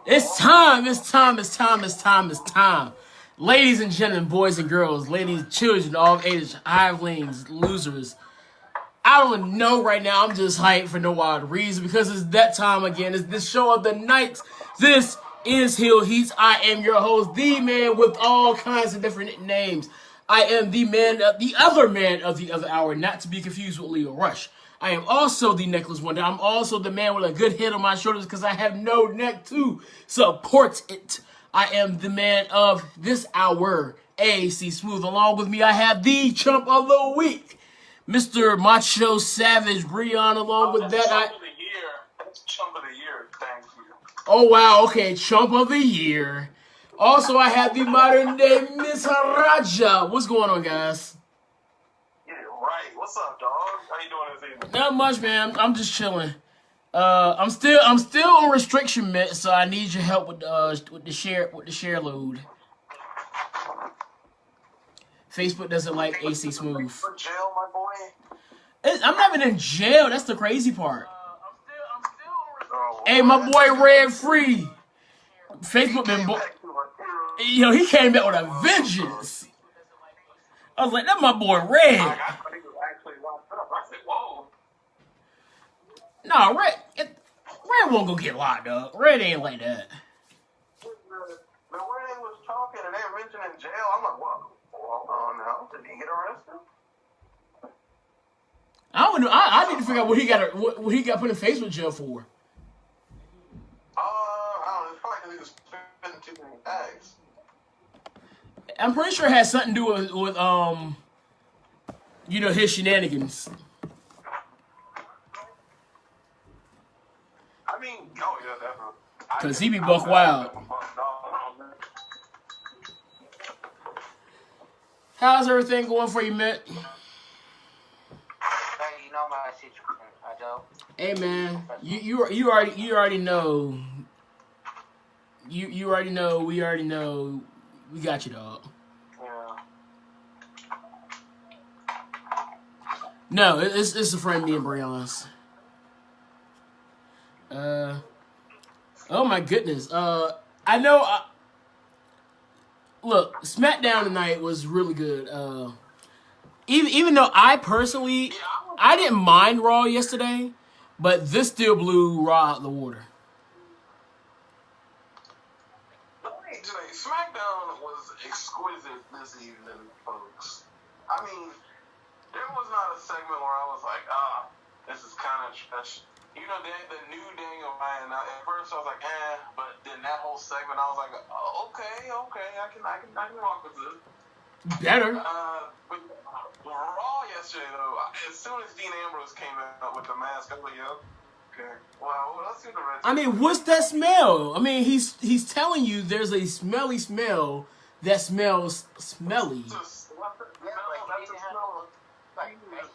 It's time, it's time, it's time, it's time, it's time. Ladies and gentlemen, boys and girls, ladies, children, all ages, hivelings, losers. I don't know right now. I'm just hyped for no odd reason because it's that time again. It's this show of the night. This is Hill Heats. I am your host, the man with all kinds of different names. I am the man, the other man of the other hour, not to be confused with Leo Rush. I am also the necklace wonder. I'm also the man with a good head on my shoulders because I have no neck to support it. I am the man of this hour, AC Smooth. Along with me, I have the chump of the week, Mr. Macho Savage Breon. Along with that, Chump of the year. That's chump of the year. Thank you. Oh wow, okay, chump of the year. Also, I have the modern day Miss Raja. What's going on, guys? Yeah, right. What's up, dog? How you doing this evening? Not much, man. I'm just chilling. I'm still on restriction meds, so I need your help with the share load. Facebook doesn't like AC Smooth. For jail, my boy. I'm not even in jail. That's the crazy part. I'm still. Oh, Hey, my boy Red Free. Facebook been yo, he came back with a vengeance. I was like, that's my boy Red. I thought he was actually locked up. I said, whoa. Nah, Red won't go get locked up. Red ain't like that. The way they was talking and they were mentioning jail, I'm like, whoa. Hold on now. Did he get arrested? I don't know. I need to figure out what he got put in Facebook jail for. I don't know. It's probably because he was spending too many bags. I'm pretty sure it has something to do with his shenanigans. I mean, oh yeah, definitely. Cause he be buck wild. How's everything going for you, Mitt? You know my situation, I do. Hey man, you already know. You already know. We already know. We got you, dog. Yeah. No, it's a friend, me and Breon's. Oh my goodness. I know. Look, SmackDown tonight was really good. Even though I personally, I didn't mind Raw yesterday, but this still blew Raw out the water. SmackDown was exquisite this evening, folks. I mean, there was not a segment where I was like, this is kind of trash. You know, the new Daniel Bryan. At first, I was like, but then that whole segment, I was like, okay, I can rock with this. Better. But Raw yesterday, though, as soon as Dean Ambrose came out with the mask, I was like, okay. Well, let's see the rest. I mean, what's that smell? I mean, he's telling you there's a smelly smell that smells smelly. That's a smell of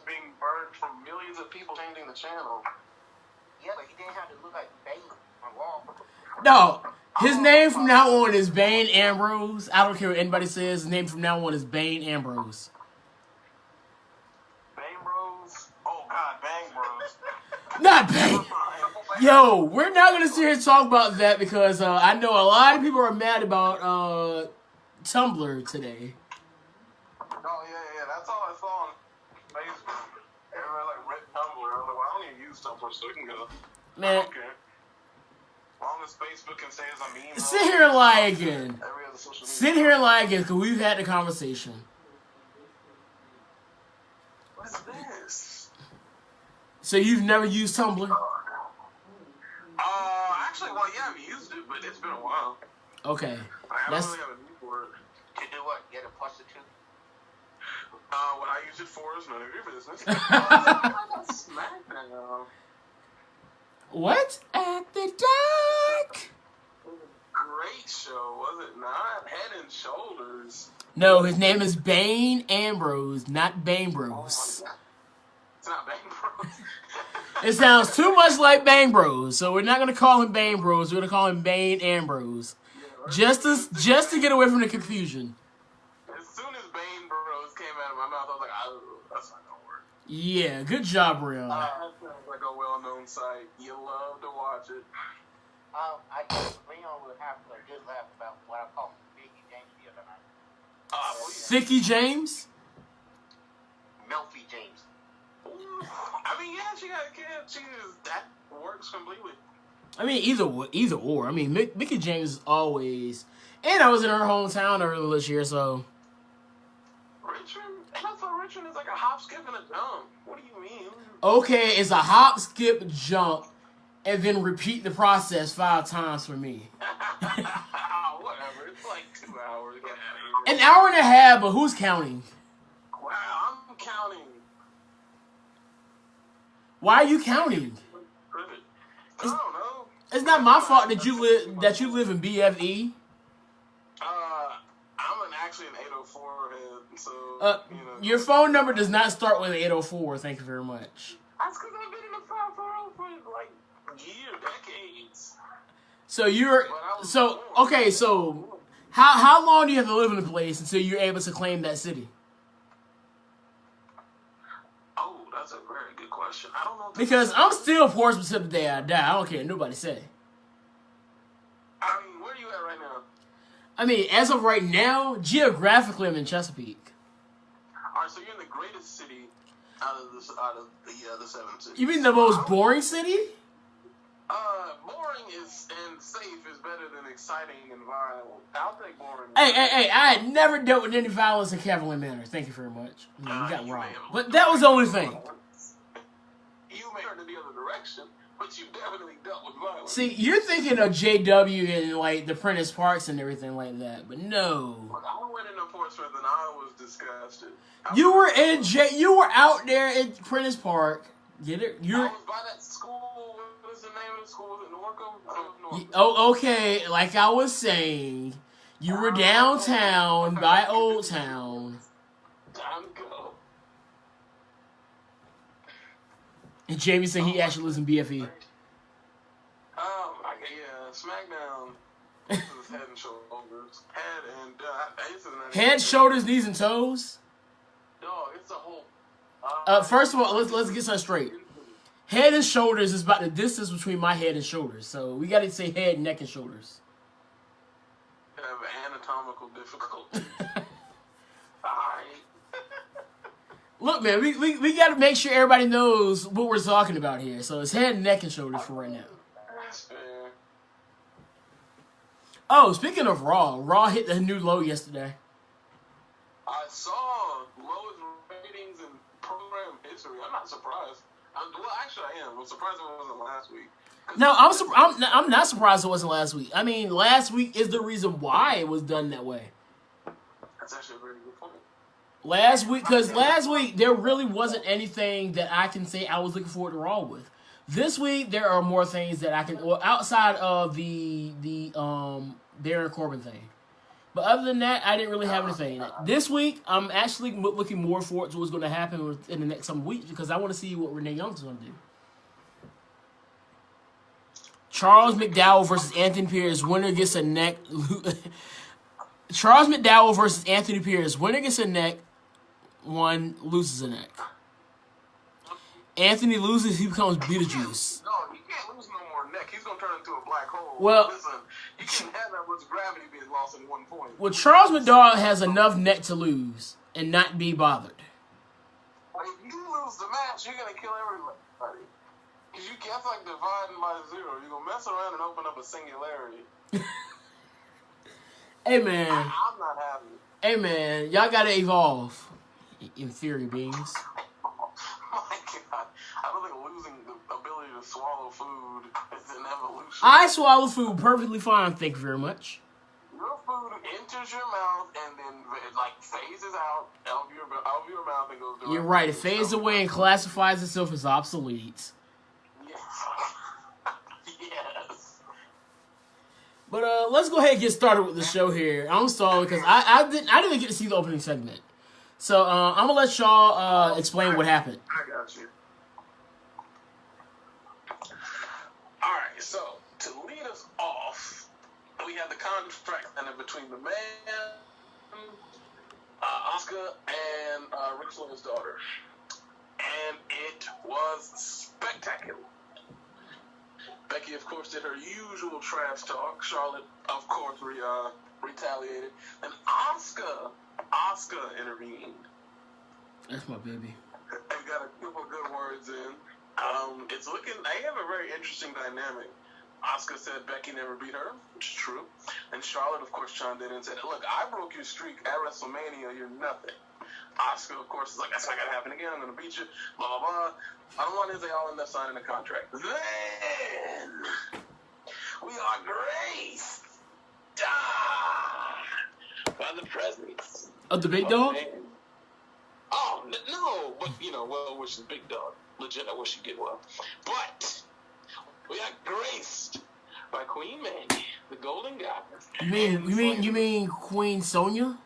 being burned from millions of people changing the channel. Yeah, but he didn't have to look like Bane on Raw. No, his name from now on is Bane Ambrose. I don't care what anybody says. His name from now on is Bane Ambrose. Bane Bros? Oh, God, Bang Bros. Not Bane. Yo, we're not going to sit here and talk about that because I know a lot of people are mad about Tumblr today. Oh, yeah, that's all I saw on Facebook. Everybody, read Tumblr. I was like, well, I don't even use Tumblr, so we can go. Man. Okay. As long as Facebook can say it's a meme. Sit here and lie again. Every other social media. Sit here and lie again because we've had the conversation. What is this? So you've never used Tumblr? Actually, well, yeah, I've used it, but it's been a while. Okay. I don't really have a need for it. To do what? Get a prostitute? What I use it for is none of your business. SmackDown. What? At the Dark? Great show, was it not? Head and Shoulders. No, his name is Bane Ambrose, not Bane Bros. Oh, it's not Bang Bros. It sounds too much like Bang Bros, so we're not gonna call him Bane Bros. We're gonna call him Bane Ambrose, just to get away from the confusion. As soon as Bane Bros came out of my mouth, I was like, oh, that's not gonna work. Yeah, good job, Brian. That sounds like a well-known site. You love to watch it. I have a good laugh about what I call Mickey James the other night. Vicky James? Melfi James. I mean, yeah, she got kids. That works completely. I mean, either or. I mean, Mickey James is always... And I was in her hometown earlier this year, so... Richmond? I thought Richmond is like a hop, skip, and a jump. What do you mean? Okay, it's a hop, skip, jump, and then repeat the process 5 times for me. Whatever. It's like 2 hours. Get out of here. An hour and a half, but who's counting? Wow, I'm counting. Why are you counting? Privet. I don't know. It's not my fault that you live in BFE. I'm actually an 804 head, so you know. Your phone number does not start with 804. Thank you very much. That's because I've been in the 540 for like decades. So So how long do you have to live in a place until you're able to claim that city? Oh, that's a very good question. I don't know. Because I'm still Portsmouth to the day I die. I don't care what nobody say. I mean, where are you at right now? I mean, as of right now, geographically, I'm in Chesapeake. All right, so you're in the greatest city out of the 7 cities. You mean the most boring city? Boring and safe is better than exciting and violent. I'll take boring. Hey, I had never dealt with any violence in Cavalier Manor. Thank you very much. You got you robbed. may have- But that was the only thing. You may turn in the other direction, but you definitely dealt with violence. See, you're thinking of JW and, like, the Prentice Parks and everything like that. But no. Look, I went into Portsmouth and I was disgusted. You were out there at Prentice Park. Get it? I was by that school. What is the name of the school? Was it Norco? Oh, okay. Like I was saying, you were downtown by Old Town. Time to go. And Jamie said he actually lives in BFE. Yeah, SmackDown. This is Head and Shoulders. Head, shoulders, knees, and toes. Dog, it's a whole. First of all, let's get something straight. Head and shoulders is about the distance between my head and shoulders. So we got to say head, neck, and shoulders. Have anatomical difficulty. Alright. Look, man, we got to make sure everybody knows what we're talking about here. So it's head, neck, and shoulders for right now. That's fair. Oh, speaking of Raw hit the new low yesterday. I saw lowest ratings in program history. I'm not surprised. Well, actually, I am. I'm surprised it wasn't last week. No, I'm not surprised it wasn't last week. I mean, last week is the reason why it was done that way. That's actually a very good point. Last week there really wasn't anything that I can say I was looking forward to Raw with. This week there are more things that I can, well, outside of the Baron Corbin thing. But other than that, I didn't really have anything. This week, I'm actually looking more forward to what's going to happen in the next some weeks because I want to see what Renee Young's going to do. Charles McDowell versus Anthony Pierce. Winner gets a neck. Charles McDowell versus Anthony Pierce. Winner gets a neck. One loses a neck. Anthony loses, he becomes Beetlejuice. No, he can't lose no more neck. He's going to turn into a black hole. Well, listen, you can't have that much gravity being lost in 1 point. Well, Charles McDowell has enough neck to lose and not be bothered. Like, if you lose the match, you're going to kill everybody. Because that's like dividing by 0. You're going to mess around and open up a singularity. Hey, man. I'm not happy. Hey, man. Y'all got to evolve. Inferior beings. Oh, my God. I don't think losing the ability to swallow food is an evolution. I swallow food perfectly fine, thank you very much. Your food enters your mouth and then it like phases out of your mouth and goes directly. You're right, it fades away and classifies itself as obsolete. Yes. Yes. But let's go ahead and get started with the show here. I'm stalling because I didn't get to see the opening segment. So I'm gonna let y'all explain what happened. I got you. Alright, so to lead us off, we have the contract ended between the man, Asuka, and Ric Flair's daughter. And it was spectacular. Becky, of course, did her usual trash talk. Charlotte, of course, retaliated. And Asuka intervened. That's my baby. And got a couple of good words in. It's looking, they have a very interesting dynamic. Asuka said Becky never beat her, which is true. And Charlotte, of course, chimed in and said, look, I broke your streak at WrestleMania, you're nothing. Asuka, of course, is like, that's not going to happen again, I'm going to beat you, blah, blah, blah. Bottom line is they all end up signing a contract. Then, we are graced by the presence Of the big dog? Oh, no, but, well, which is Big Dog. Legit, I wish she'd get well. But, we are graced by Queen Mandy, the Golden Goddess. You mean Queen Sonya?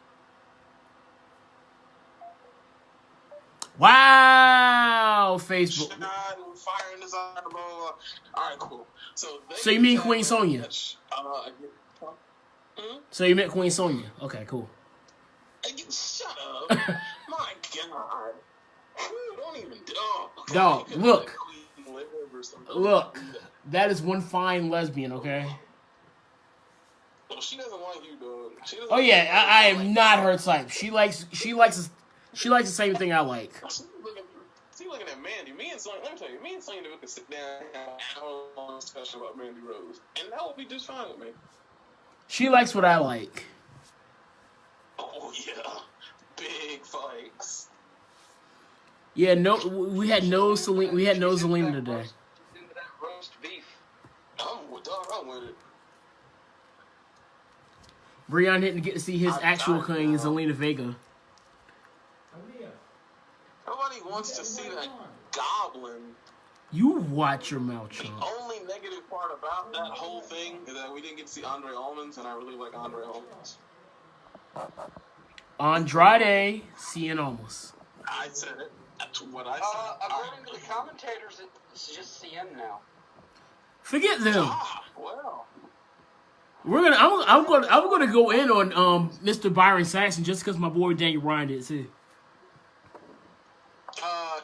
Wow, Facebook. Fire and desire, blah, blah, blah. All right, cool. So you mean Queen Sonya? So you meant Queen Sonya? Okay, cool. Shut up. My God. Don't even. Dog, look. Look. That is one fine lesbian, okay? Well, she doesn't like you, dog. Oh yeah, I am not her type. She likes the same thing I like. She looking at Mandy. Me and Sonya, let me tell you, me and Sonya could sit down and have an hour-long discussion about Mandy Rose, and that would be just fine with me. She likes what I like. Oh yeah, big fights. Yeah, we had no Zelina today. Roast beef. I'm with it. Breon didn't get to see his actual queen, Zelina Vega. Nobody wants to see that goblin. You watch your mouth, The chump. only negative part about that whole thing is that we didn't get to see Andre Almonds, and I really like Andre Almonds. Andrade Cien Almas. I said it. That's what I said. According to the commentators, it's just CM now. Forget them. Well. I'm gonna go in on Mr. Byron Saxton just because my boy Daniel Bryan did too.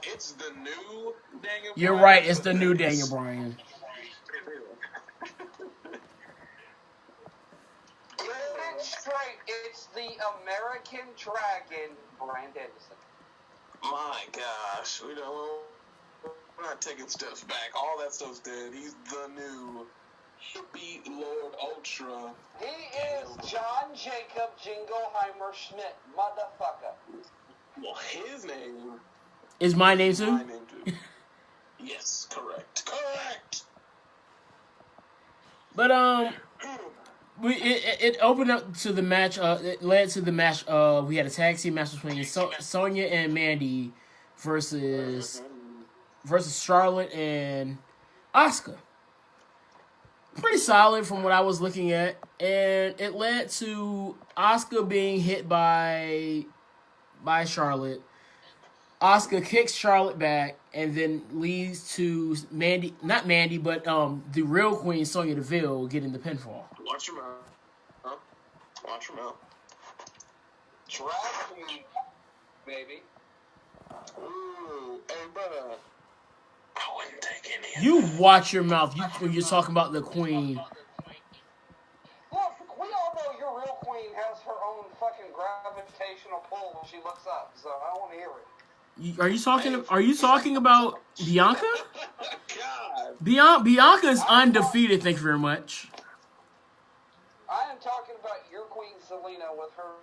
It's the new Daniel Bryan. You're right. It's the new Daniel Bryan. Straight, it's the American Dragon, Bryan Danielson. My gosh, we're not taking stuff back. All that stuff's dead. He's the new hippie Lord Ultra. He is John Jacob Jingleheimer Schmidt, motherfucker. Well, his name Is my name too? my name too. Yes, correct. But it opened up to the match. It led to the match. We had a tag team match between Sonya and Mandy versus Charlotte and Asuka. Pretty solid from what I was looking at, and it led to Asuka being hit by Charlotte. Asuka kicks Charlotte back, and then leads to not Mandy, but the real Queen Sonya Deville getting the pinfall. Watch your mouth. Huh? Watch your mouth. Dragon, baby. Ooh, hey, brother. I wouldn't take any of You watch your mouth when you're talking about the Queen. Look, we all know your real queen has her own fucking gravitational pull when she looks up, so I don't want to hear it. Are you talking about Bianca? God. Bianca is undefeated. Thank you very much. I am talking about your queen Selena with her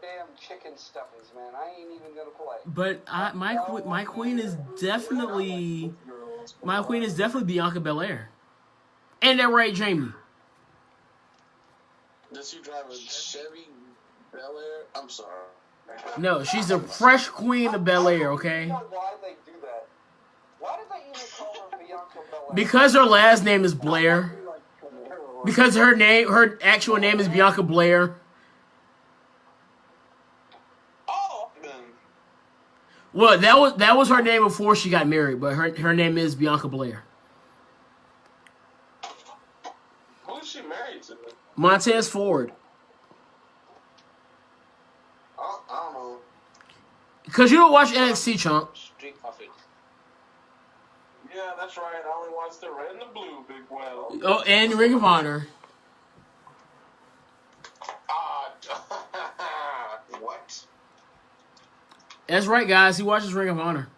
damn chicken stuffings, man. I ain't even gonna play. But my queen is definitely Bianca Belair, and that right, Jamie. Does she drive a Chevy Bel Air? I'm sorry. No, she's a fresh queen of Bel Air. Okay. I don't know why they do that. Why did they even call her Bianca Belair? Because her last name is Blair. Because her actual name is Bianca Blair. Oh, then. Well, that was her name before she got married, but her name is Bianca Blair. Who's she married to? Montez Ford. I don't know. Because you don't watch NXT, chump. Street Profits. Yeah, Yeah, that's right. I only watched the red and the blue, Big Well. Oh, and Ring of Honor. What? That's right, guys. He watches Ring of Honor.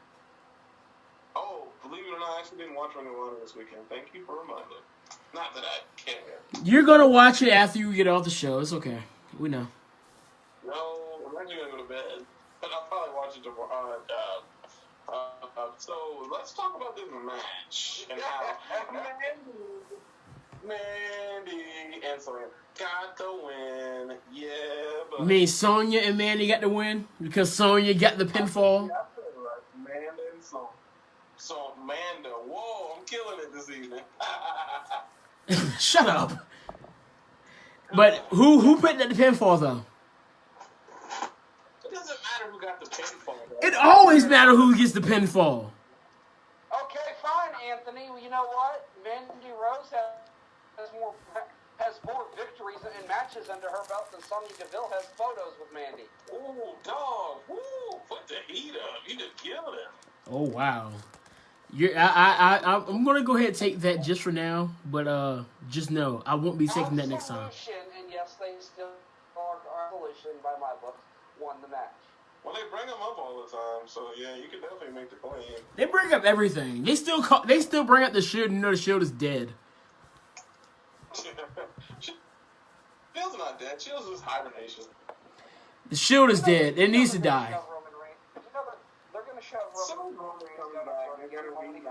Oh, believe it or not, I actually didn't watch Ring of Honor this weekend. Thank you for reminding. Not that I care. You're gonna watch it after you get off the show. It's okay. We know. No, I'm actually gonna go to bed, but I'll probably watch it tomorrow. So let's talk about this match and how Mandy and Sonya got the win. Yeah, but You mean Sonya and Mandy got the win because Sonya got the pinfall? Amanda and Sonya. So Amanda, whoa, I'm killing it this evening. Shut up. But who put that the pinfall though? It doesn't matter who got the pinfall. It always matters who gets the pinfall. Okay, fine, Anthony. Well, you know what? Mandy Rose has more victories and matches under her belt than Sonya Deville has photos with Mandy. Ooh, dog. Ooh, put the heat up. You just killed him. Oh wow. I'm gonna go ahead and take that just for now, but just know I won't be taking that next time. Absolution, and yes, they still are Absolution by my book won the match. Well, they bring them up all the time, so yeah, you can definitely make the claim. They bring up everything. They still bring up the Shield and you know the Shield is dead. Shield's not dead. Shield's just hibernation. The Shield is dead. It needs to die. You know that they're going to shove Roman Reigns Coming back. They're gonna be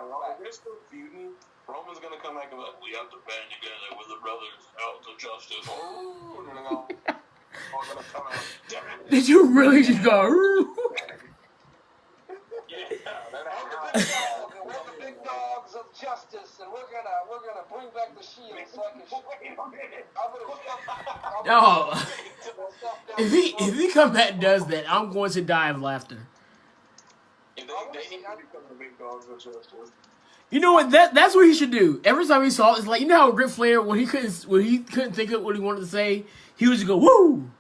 they're still feuding. Roman's gonna come back and be like, we have to band together with the brothers out of justice. Oh, and then all gonna come out. Damn it. Did you really just go? Yeah, We're the big dogs of justice, and we're gonna bring back the Shield. So I can No. If he come back and does that, I'm going to die of laughter. They need to become the big dogs of justice. You know what? That's what he should do. Every time he saw it, it's like, you know how Ric Flair, when he couldn't think of what he wanted to say, he would just go woo.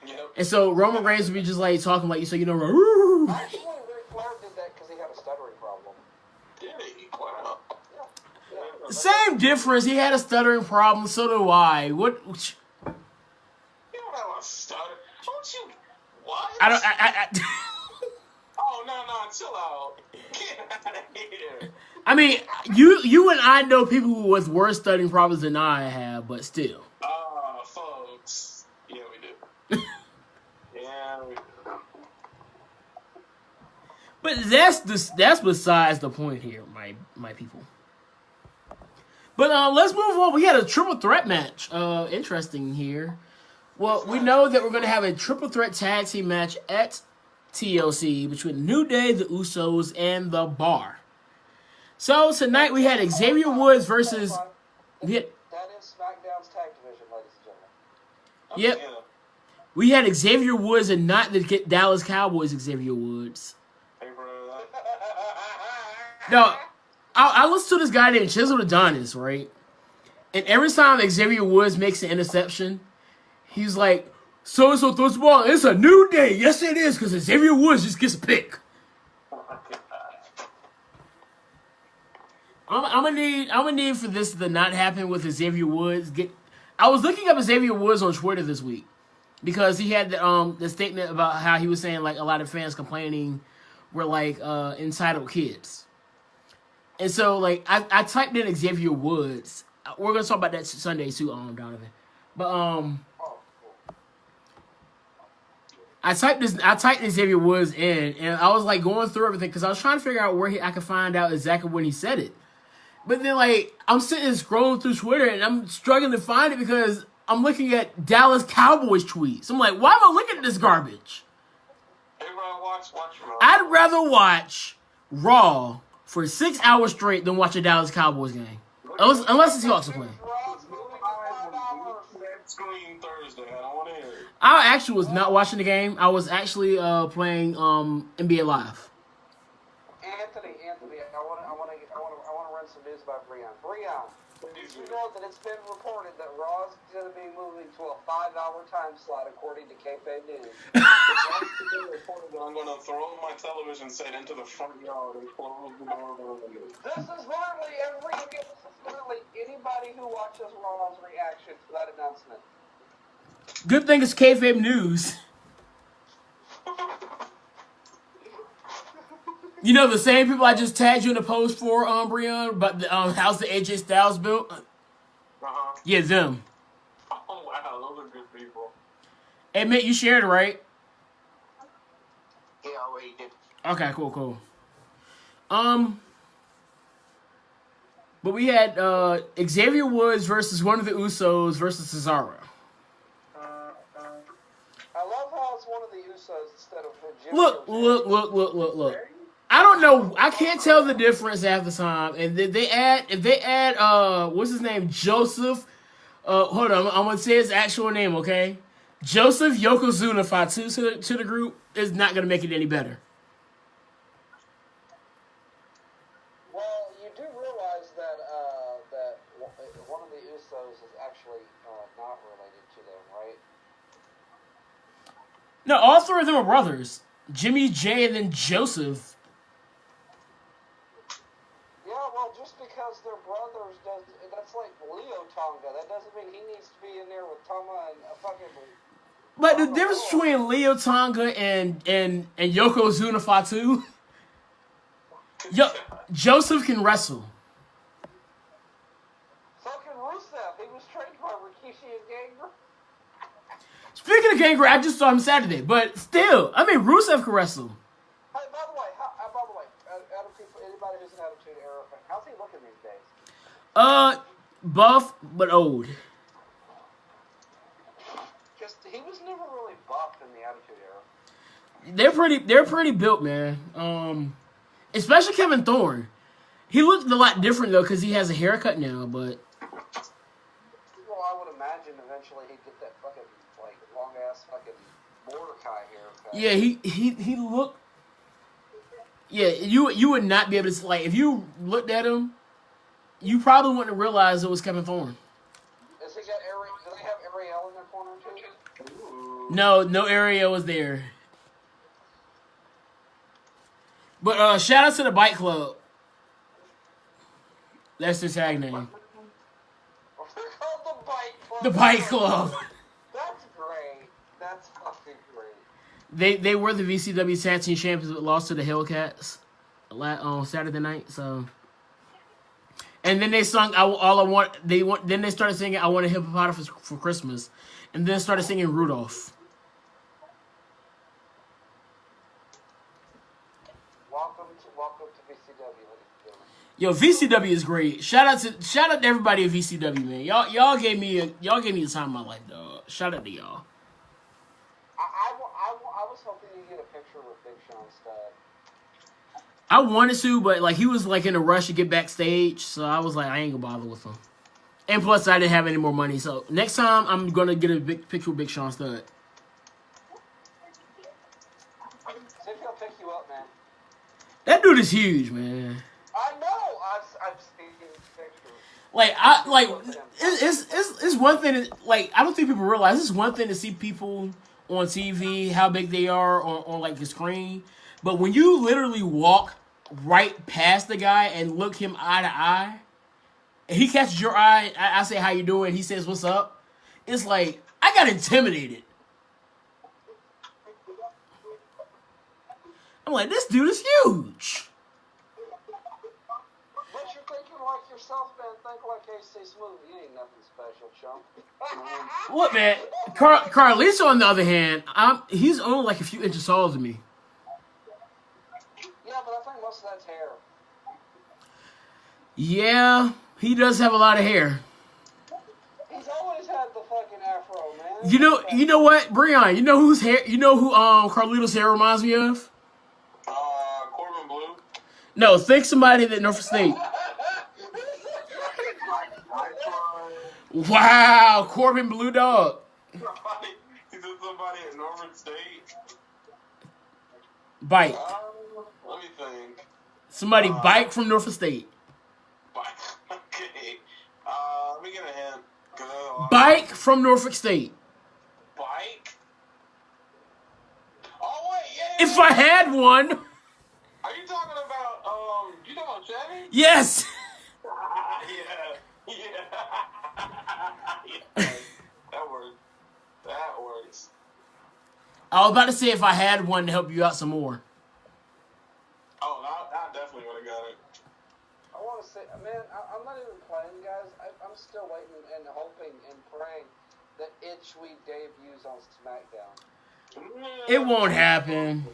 Yep. And so Roman Reigns would be just like talking like you, so you know, woo. Actually, Ric Flair did that because he had a stuttering problem. Did he? Wow. Yeah. Same difference. He had a stuttering problem. So do I. What? You don't have a stutter. Don't you? What? I don't. Oh, no, chill out. Get out of here. I mean, you and I know people with worse stuttering problems than I have, but still. Folks. Yeah, we do. Yeah, we do. But that's besides the point here, my people. But let's move on. We had a triple threat match. Interesting here. Well, we know that we're going to have a triple threat tag team match at TLC between New Day, the Usos, and The Bar. So tonight we had Xavier Woods versus. That is SmackDown's tag division, ladies and gentlemen. Yep. Yeah. We had Xavier Woods and not the Dallas Cowboys Xavier Woods. Hey, bro. No, I listen to this guy named Chisel Adonis, right? And every time Xavier Woods makes an interception, he's like, so-and-so throws the ball. It's a new day. Yes, it is, because Xavier Woods just gets a pick. I'm gonna need for this to not happen with Xavier Woods. I was looking up Xavier Woods on Twitter this week because he had the statement about how he was saying like a lot of fans complaining were like entitled kids, and so like I typed in Xavier Woods. We're gonna talk about that Sunday too, Donovan. But I typed Xavier Woods in, and I was like going through everything because I was trying to figure out where I could find out exactly when he said it. But then, like, I'm sitting and scrolling through Twitter, and I'm struggling to find it because I'm looking at Dallas Cowboys tweets. I'm like, why am I looking at this garbage? Hey, bro, watch Raw. I'd rather watch Raw for 6 hours straight than watch a Dallas Cowboys game. Unless the Seahawks are playing. Screen Thursday. I don't want to hear it. I actually was not watching the game. I was actually playing NBA Live. Anthony, I want to run some news about Breon. Breon, let you know that it's been reported that Raw is going to be moving to a 5-hour time slot, according to Kayfabe News. It's been reported that I'm going to throw my television set into the front yard and close the door behind me. This is literally anybody who watches Raw's reaction to that announcement. Good thing it's kayfabe news. You know the same people I just tagged you in the post for, Breon, but the how's the AJ Styles built? Uh-huh. Yeah, them. Oh, wow, those are good people. Hey, Mitt, you shared it, right? Yeah, I already did. Okay, cool. But we had Xavier Woods versus one of the Usos versus Cesaro. I love how it's one of the Usos instead of Jimmy. Look. I don't know. I can't tell the difference half the time. And if they add what's his name? Joseph. Hold on, I'm gonna say his actual name, okay? Joseph Yokozuna Fatu to the group is not gonna make it any better. Well, you do realize that that one of the Usos is actually not related to them, right? No, all three of them are brothers. Jimmy, Jay, and then Joseph. Yeah, well, just because they're brothers, that's like Leo Tonga. That doesn't mean he needs to be in there with Tama and a fucking... But the difference between Leo Tonga and Yokozuna Fatu, Joseph can wrestle. So can Rusev. He was trained by Rikishi and Gangrel. Speaking of Gangrel, I just saw him Saturday, but still, I mean, Rusev can wrestle. Hey, by the way, out of people, anybody who's an Attitude Era fan, how's he looking these days? Buff but old. Just he was never really buffed in the Attitude Era. They're pretty built, man. Especially Kevin Thorne. He looked a lot different though because he has a haircut now, but. Well, I would imagine eventually he'd get that fucking like long ass fucking Mordecai haircut. Yeah, he looked. Yeah, you would not be able to like if you looked at him, you probably wouldn't realize it was Kevin Thorne. Does he got do they have Ariel in their corner too? Ooh. No Ariel was there. But shout out to the Bike Club. That's their tag name. They're called the Bike Club. The Bike Club. That's great. That's fucking great. They were the VCW Tag Team Champions, but lost to the Hellcats on Saturday night. So, and then they sung "All I Want." Then they started singing "I Want a Hippopotamus for Christmas," and then started singing Rudolph. Welcome to VCW, ladies and gentlemen. Yo, VCW is great. Shout out to everybody at VCW, man. Y'all gave me the time of my life, dog. Shout out to y'all. I was hoping you'd get a picture with Big Sean Studd. I wanted to, but like he was like in a rush to get backstage, so I was like, I ain't gonna bother with him. And plus, I didn't have any more money, so next time I'm gonna get a big picture with Big Sean Studd. See if he'll pick you up, man. That dude is huge, man. I know. I've seen pictures. It's one thing that, like, I don't think people realize it's one thing to see people on TV how big they are on like the screen, but when you literally walk right past the guy and look him eye to eye, and he catches your eye, I say how you doing, he says what's up. It's like I got intimidated. I'm like, this dude is huge. But you're thinking like yourself, man. Think like AC Smooth. You ain't nothing special, chump. Look, man, Carlito, on the other hand, he's only like a few inches taller than me. Yeah, but I think most of that's hair. Yeah, he does have a lot of hair. He's always had the fucking afro, man. You know what, Breon? You know who Carlito's hair reminds me of? Corbin Blue. No, think somebody at Norfolk State. Wow, Corbin Blue Dog. He said somebody at Norfolk State. Bike. Let me think. Somebody bike from Norfolk State. Okay. get a hint. 'Cause there's a lot of- Bike from Norfolk State. Bike? Oh, wait, yeah. If I had one. Are you talking about, you talking about Chevy? Yes. Yeah. Yeah. That works. That works. I was about to say if I had one to help you out some more. Oh, I definitely would have got it. I want to say, man, I'm not even playing, guys. I'm still waiting and hoping and praying that Itchweed debuts on SmackDown. It won't happen.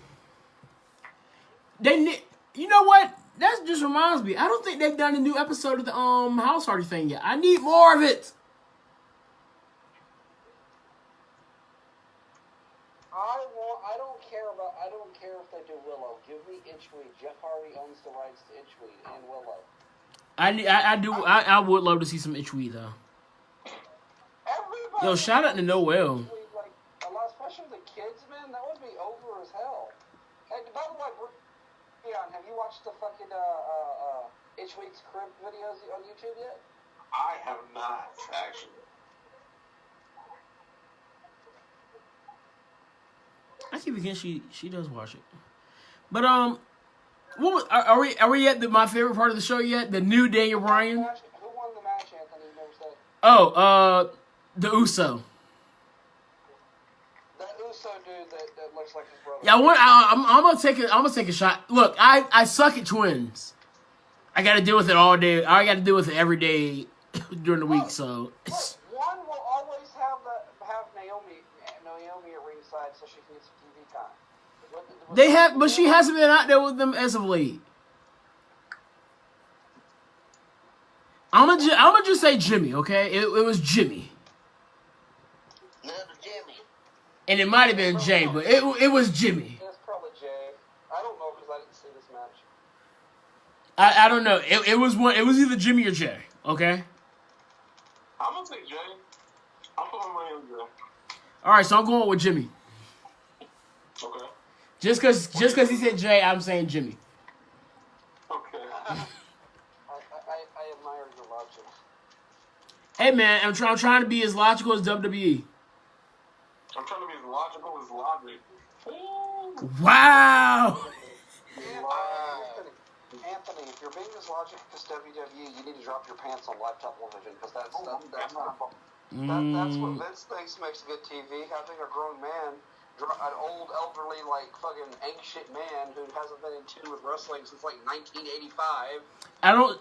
You know what? That just reminds me. I don't think they've done a new episode of the House Party thing yet. I need more of it. I don't care if they do Willow. Give me Itchweed. Jeff Hardy owns the rights to Itchweed and Willow. I would love to see some Itchweed though. Everybody Yo, shout out to Noel. Like, especially the kids, man. That would be over as hell. And by the way, Leon, have you watched the fucking Itchweed's crib videos on YouTube yet? I have not, actually. I keep forgetting she does watch it. But are we at my favorite part of the show yet? The new Daniel Bryan. Who won the match, Anthony? You never said. Oh, the Uso. That Uso dude that looks like his brother. Yeah, I'm gonna take a shot. Look, I suck at twins. I got to deal with it all day. I got to deal with it every day during the week. So Look, one will always have Naomi at ringside so she can get some TV time. they have, but she hasn't been out there with them as of late. I'm gonna just say Jimmy, okay? It was Jimmy. Little Jimmy. And it might have been Jay, but it was Jimmy. It's probably Jay. I don't know because I didn't see this match. I don't know. It was one. It was either Jimmy or Jay. Okay. I'm gonna take Jay. I'm putting money on Jay. All right, so I'm going with Jimmy. Okay. Just cause he said Jay, I'm saying Jimmy. Okay. I admire your logic. Hey man, I'm trying to be as logical as WWE. I'm trying to be as logical as logic. Wow. Anthony, if you're being as logical as WWE, you need to drop your pants on laptop television because that's what Vince thinks makes good TV. Having a grown man, an old, elderly, like fucking ancient man who hasn't been in tune with wrestling since like 1985.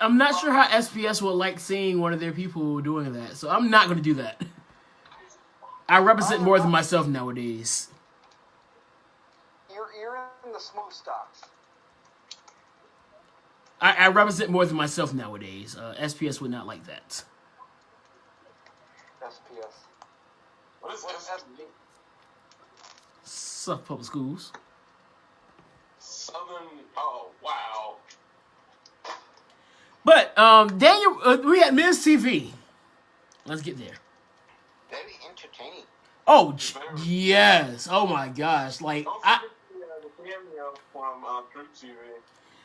I'm not sure how SPS would like seeing one of their people doing that, so I'm not gonna do that. I represent more than myself nowadays. You're in the smooth stocks. I represent more than myself nowadays. SPS would not like that. SPS. What is SSG? Suck public schools. Southern. Oh, wow. But Daniel, we had Miz TV. Let's get there. Very entertaining. Oh yes! Oh my gosh! Like Don't forget the cameo from Truth TV.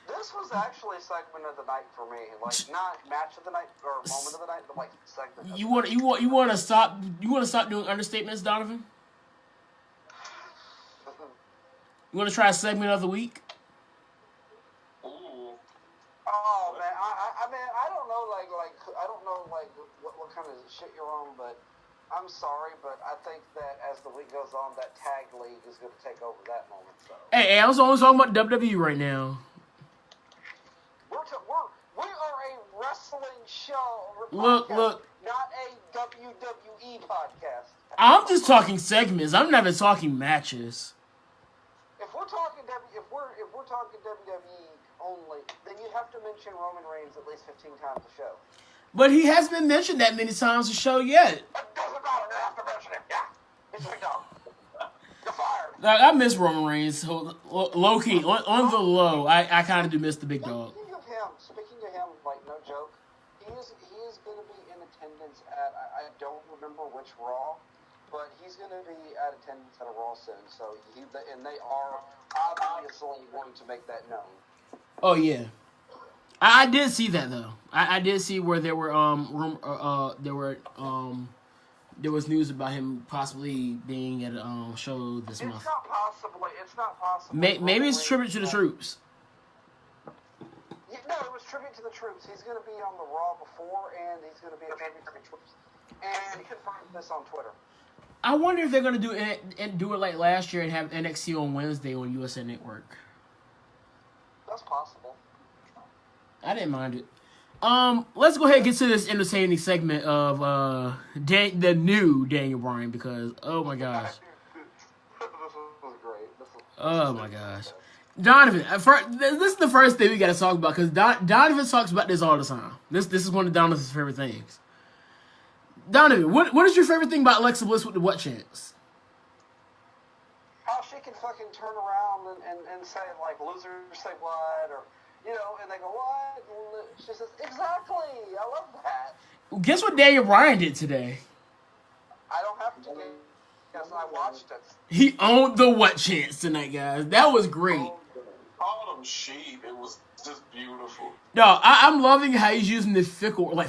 This was actually segment of the night for me. Like not match of the night or moment of the night, but like segment. Of you the want to stop doing understatements, Donovan? You want to try a segment of the week? Ooh. Oh man, I don't know what kind of shit you're on, but I'm sorry, but I think that as the week goes on, that tag league is going to take over that moment. So. Hey, I was only talking about WWE right now. We are a wrestling show. Look. Not a WWE podcast. I'm just talking segments. I'm never talking matches. If we're talking WWE only, then you have to mention Roman Reigns at least 15 times a show. But he hasn't been mentioned that many times on the show yet. It doesn't matter. You have to mention him. Yeah, he's big dog. You're fired. I miss Roman Reigns. So, low key, on the low, I kind of do miss the big dog. Speaking to him, like no joke, he is going to be in attendance at I don't remember which Raw, but he's going to be at attendance at a Raw soon. So and they are obviously going to make that known. Oh yeah, I did see that though. I did see where there were there was news about him possibly being at a show this month. It's not possibly. It's not possible. Maybe it's tribute to the troops. Yeah, no, it was tribute to the troops. He's going to be on the Raw before, and he's going to be a tribute to the troops. And he confirmed this on Twitter. I wonder if they're gonna do it like last year and have NXT on Wednesday on USA Network. That's possible. I didn't mind it. Let's go ahead and get to this entertaining segment of the new Daniel Bryan because oh my gosh. This was great. Oh my gosh. Donovan, this is the first thing we got to talk about because Donovan talks about this all the time. This is one of Donovan's favorite things. Donovan, what is your favorite thing about Alexa Bliss with the what chance? How she can fucking turn around and say, like, losers say what, or, you know, and they go, what? And she says, exactly, I love that. Guess what Daniel Bryan did today? I don't have to, because I watched it. He owned the what chance tonight, guys. That was great. Called them sheep. It was just beautiful. No, I'm loving how he's using the fickle. I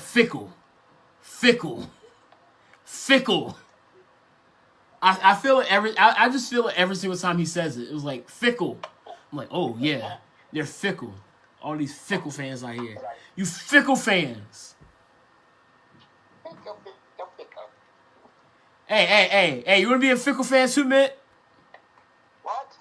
feel it I just feel it every single time he says it. It was like fickle. I'm like, oh yeah, they're fickle. All these fickle fans out here. You fickle fans. Hey, you wanna be a fickle fan too, Mitt? What?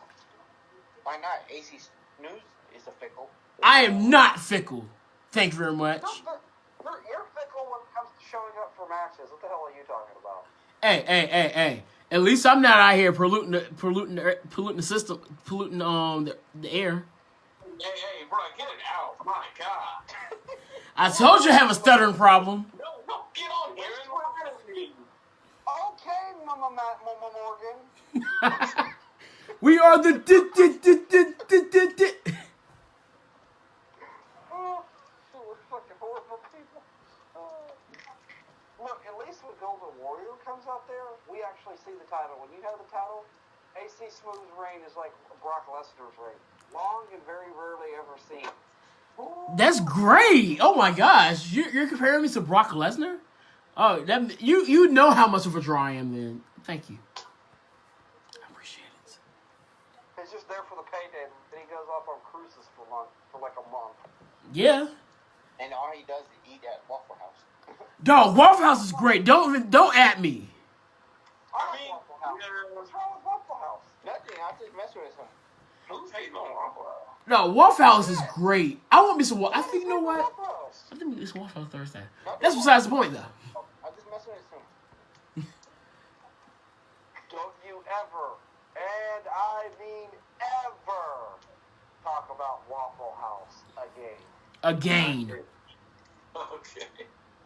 Why not? AC News is a fickle. I am not fickle. Thank you very much. No, you're fickle when it comes to showing up for matches. What the hell are you talking about? Hey. At least I'm not out here polluting the system, polluting the air. Hey, bro, get it out. My God. I told you I have a stuttering problem. No, get on here and lie to me. Okay, Mama Morgan. We are the Oh, we're fucking horrible people. Look, at least when Golden Warrior comes out there, we actually see the title. When you have the title, AC Smooth's reign is like Brock Lesnar's reign. Long and very rarely ever seen. That's great. Oh my gosh, you're comparing me to Brock Lesnar? Oh, that you know how much of a draw I am then. Thank you. I appreciate it. He's just there for the payday. Then he goes off on cruises for like a month. Yeah. And all he does is eat at Waffle House. Dog, Waffle House is great. Don't at me. I mean, Waffle House. What's wrong with Waffle House? Nothing. I just mess with him. Who's hating on Waffle House? No, Waffle House is great. I want me some Waffle. I think you know what? I think it's Waffle House Thursday. That's besides the point, though. I just mess with him. Don't you ever, and I mean ever, talk about Waffle House again. Again. Okay.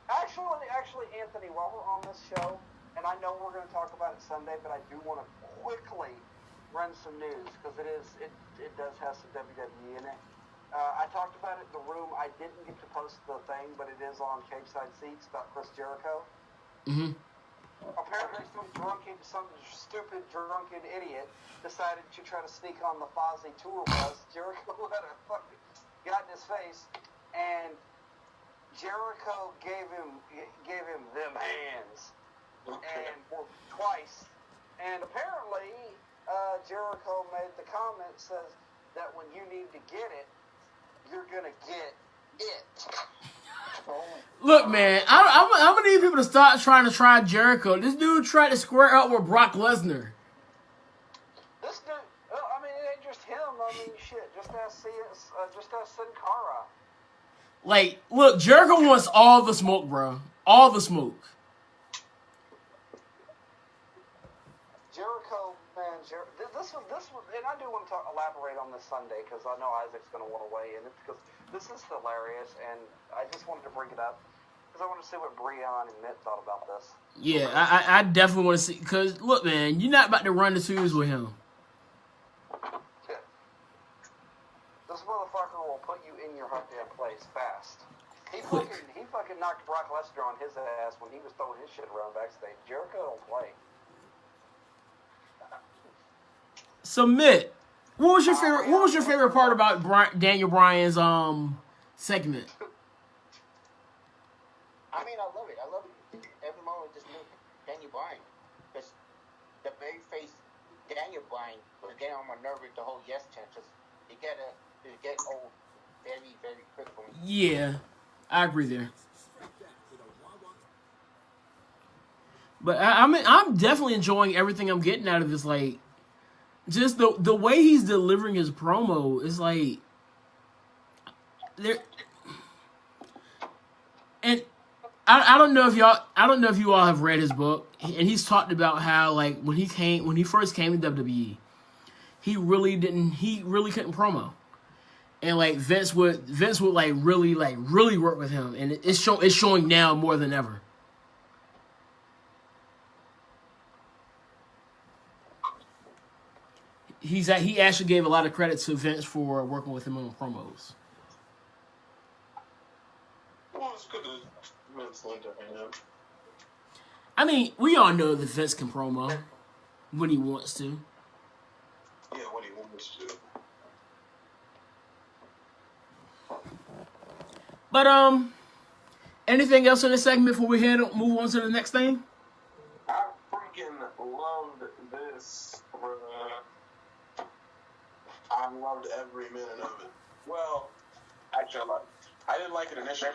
Actually, Anthony, while we're on this show, and I know we're going to talk about it Sunday, but I do want to quickly run some news because it does have some WWE in it. I talked about it in the room. I didn't get to post the thing, but it is on Cage Side Seats about Chris Jericho. Mm-hmm. Apparently, some stupid drunken idiot decided to try to sneak on the Fozzy tour bus. Jericho got in his face, and Jericho gave him them hands, Okay. and twice. And apparently, Jericho made the comment says that when you need to get it, you're gonna get it. Look, man, I'm gonna need people to stop trying to try Jericho. This dude tried to square up with Brock Lesnar. This dude, I mean, it ain't just him. I mean, shit. Just ask Sin Cara. Like, look, Jericho wants all the smoke, bro. All the smoke. Jericho, man, this was, and I do want to elaborate on this Sunday because I know Isaac's going to want to weigh in. It's because this is hilarious, and I just wanted to bring it up because I want to see what Breon and Mitt thought about this. Yeah, I definitely want to see. Because, look, man, you're not about to run the twos with him. Yeah. This motherfucker will put you in your goddamn place fast. He fucking knocked Brock Lesnar on his ass when he was throwing his shit around backstage. Jericho don't play. So, Mitt, what was your favorite part about Daniel Bryan's segment. I mean, I love it. I love it. Every moment with this new Daniel Bryan. Because the very face Daniel Bryan was getting on my nerve with the whole yes chant. Because it get old very, very quick for me. Yeah, I agree there. But I'm definitely enjoying everything I'm getting out of this. Like, just the way he's delivering his promo is like there. And I don't know if you all have read his book, and he's talked about how like when he first came to WWE, he really couldn't promo, and like Vince would like really work with him, and it's showing now more than ever. He actually gave a lot of credit to Vince for working with him on promos. Well, it's good to Vince lent a hand. I mean, we all know that Vince can promo when he wants to. Yeah, when he wants to. But anything else in this segment before we move on to the next thing? I freaking loved this. I loved every minute of it. Well, actually, I didn't like it initially.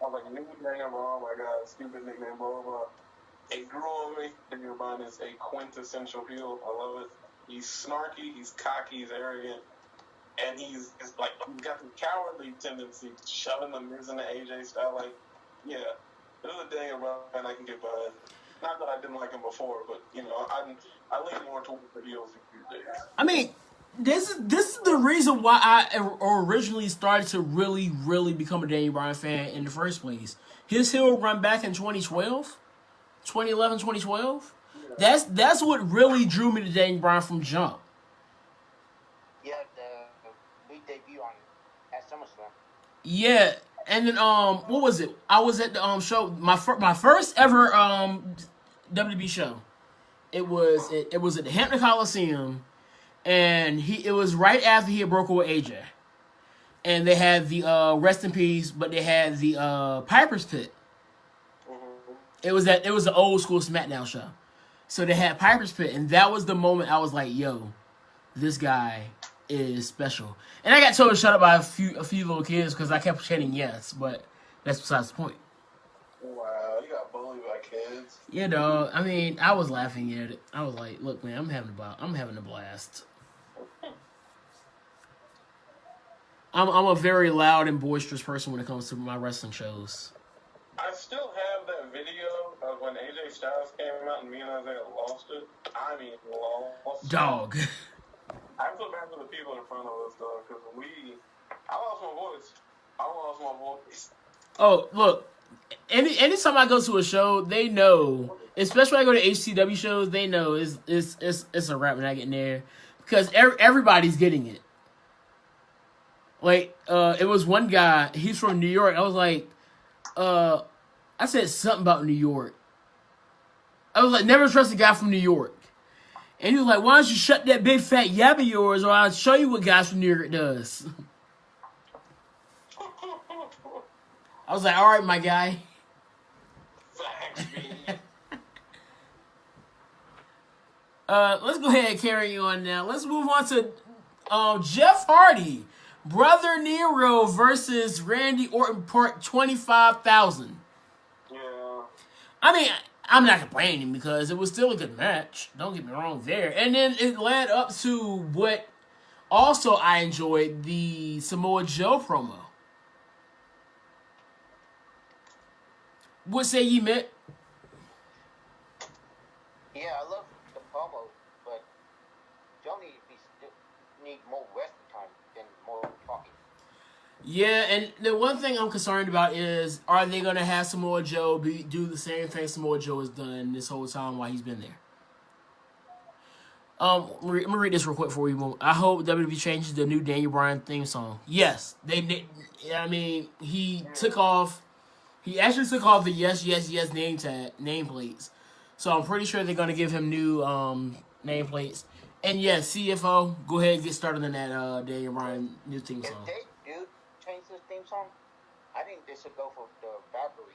I was like, new name, oh my god, stupid nickname, blah, blah, blah. It grew on me. Daniel Bryan is a quintessential heel. I love it. He's snarky, he's cocky, he's arrogant, and he's got the cowardly tendency, shoving the Miz into AJ style. Like, yeah, there's a Daniel Bryan I can get behind. Not that I didn't like him before, but you know, I lean more towards the heels these days. I mean, this is the reason why I originally started to really become a Daniel Bryan fan in the first place. His heel run back in 2011, 2012. Yeah. That's what really drew me to Daniel Bryan from jump. Yeah, the big debut on at SummerSlam. Yeah, and then what was it? I was at the show, my first ever WWE show. It was at the Hampton Coliseum. And it was right after he had broke with AJ. And they had the Rest in Peace, but they had the Piper's Pit. Mm-hmm. It was the old school SmackDown show. So they had Piper's Pit, and that was the moment I was like, yo, this guy is special. And I got told to shut up by a few little kids because I kept chanting yes, but that's besides the point. Wow, you got bullied by kids. Yeah, dog. I mean, I was laughing at it. I was like, look, man, I'm having a blast. I'm a very loud and boisterous person when it comes to my wrestling shows. I still have that video of when AJ Styles came out and me and Isaiah lost it. I mean, lost. Dog. I feel bad for the people in front of us, though, because I lost my voice. Oh, look. Anytime I go to a show, they know, especially when I go to HCW shows, they know it's a wrap when I get in there. Because everybody's getting it. Like, it was one guy, he's from New York. I was like, I said something about New York. I was like, never trust a guy from New York. And he was like, why don't you shut that big fat yab of yours or I'll show you what guys from New York does. I was like, all right, my guy. Thanks, man. Let's go ahead and carry on now. Let's move on to Jeff Hardy. Brother Nero versus Randy Orton part 25,000. Yeah. I mean, I'm not complaining because it was still a good match. Don't get me wrong there. And then it led up to what also I enjoyed, the Samoa Joe promo. What say ye, Mitt? Yeah, I love the promo, but Joe need more resting time than more talking. Yeah, and the one thing I'm concerned about is, are they going to have Samoa Joe do the same thing Samoa Joe has done this whole time while he's been there? Let me read this real quick for you. I hope WWE changes the new Daniel Bryan theme song. Yes, they I mean, he actually took off the yes nameplates. So I'm pretty sure they're going to give him new nameplates. And yes, CFO, go ahead and get started on that Daniel Bryan new theme song. If they do change this theme song, they should go for the Valkyrie.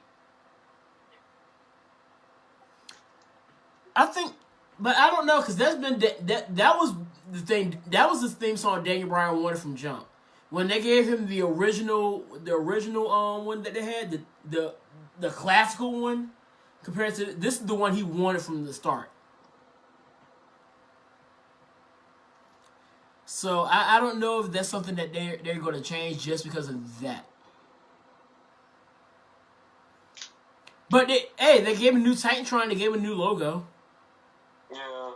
I think, but I don't know because that's been that was the thing. That was the theme song Daniel Bryan wanted from Jump. When they gave him the original one that they had, the classical one, compared to this is the one he wanted from the start. So I don't know if that's something that they're going to change just because of that. But they gave him a new Titantron. They gave him a new logo. Yeah.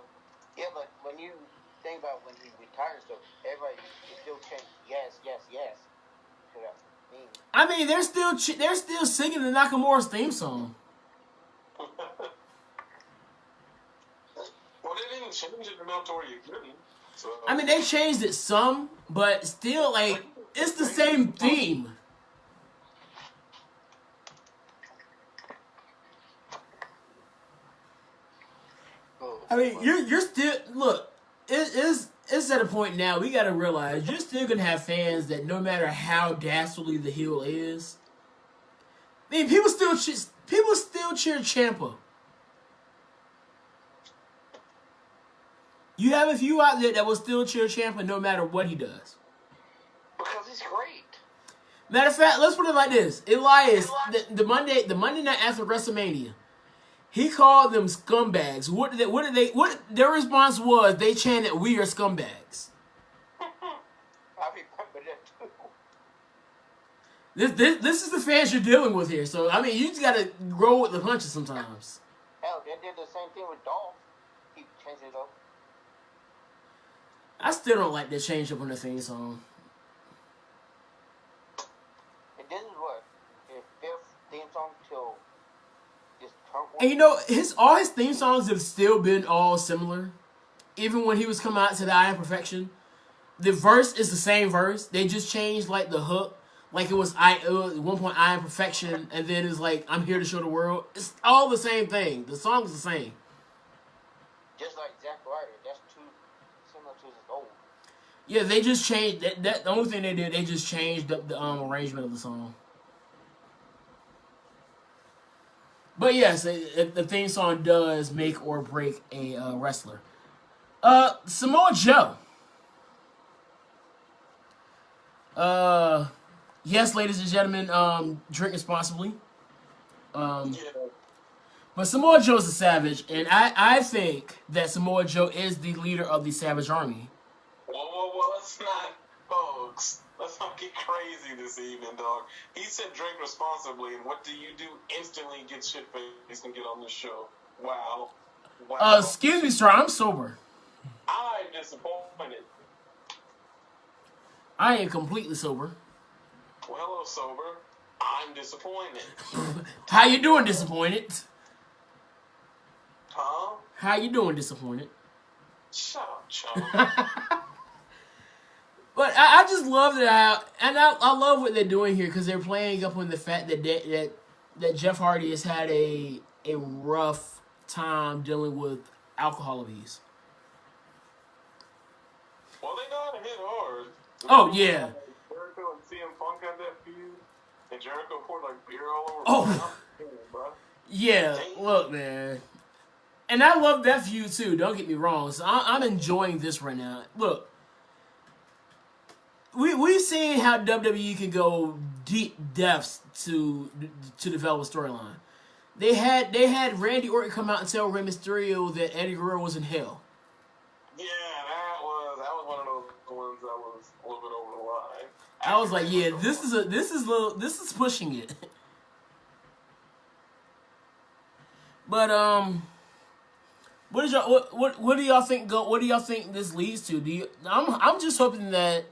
Yeah, but when you think about when he retired, so everybody still chant yes to that theme. I mean, they're still singing the Nakamura's theme song. Well, they didn't change it enough to where you couldn't. So. I mean, they changed it some, but still, like, it's the same theme. I mean, you're still look. It's at a point now we got to realize you're still gonna have fans that no matter how dastardly the heel is. I mean, people still cheer Ciampa. You have a few out there that will still cheer Ciampa no matter what he does. Because he's great. Matter of fact, let's put it like this: Elias, the Monday night after WrestleMania, he called them scumbags. What their response was? They chanted, "We are scumbags." I remember that too. This is the fans you're dealing with here. So I mean, you just gotta roll with the punches sometimes. Hell, they did the same thing with Dolph. He changed it up. I still don't like the change up on the theme song. And this is what his fifth theme song till this current one. And you know, all his theme songs have still been all similar. Even when he was coming out to the I Am Perfection, the verse is the same verse. They just changed like the hook. Like it was at one point I Am Perfection, and then it's like I'm here to show the world. It's all the same thing. The song is the same. Just like Zack Ryder, that's too similar to his old. Yeah, they just changed that. The only thing they did, they just changed up the arrangement of the song. But yes, the theme song does make or break a wrestler. Samoa Joe. Yes, ladies and gentlemen, drink responsibly. Yeah. But Samoa Joe is a savage, and I think that Samoa Joe is the leader of the Savage Army. Whoa, let's not get crazy this evening, dog. He said drink responsibly, and what do? Instantly get shit-faced and get on the show. Wow. Excuse me, sir, I'm sober. I'm disappointed. I am completely sober. Well, hello, sober. I'm disappointed. How you doing, disappointed? Huh? How you doing, disappointed? Shut up, chum. But I just love that, and I love what they're doing here because they're playing up on the fact that Jeff Hardy has had a rough time dealing with alcohol abuse. Well, they know how to hit hard. Oh yeah. Jericho and CM Punk had that feud, and Jericho poured like beer all over. Oh. Bro. Yeah, look, man. And I love that feud too. Don't get me wrong. So I'm enjoying this right now. Look. We've seen how WWE can go deep depths to develop a storyline. They had Randy Orton come out and tell Rey Mysterio that Eddie Guerrero was in hell. Yeah, that was one of those ones that was a little bit over the line. I was like, yeah, this is pushing it. But what do y'all think what do y'all think this leads to? I'm just hoping that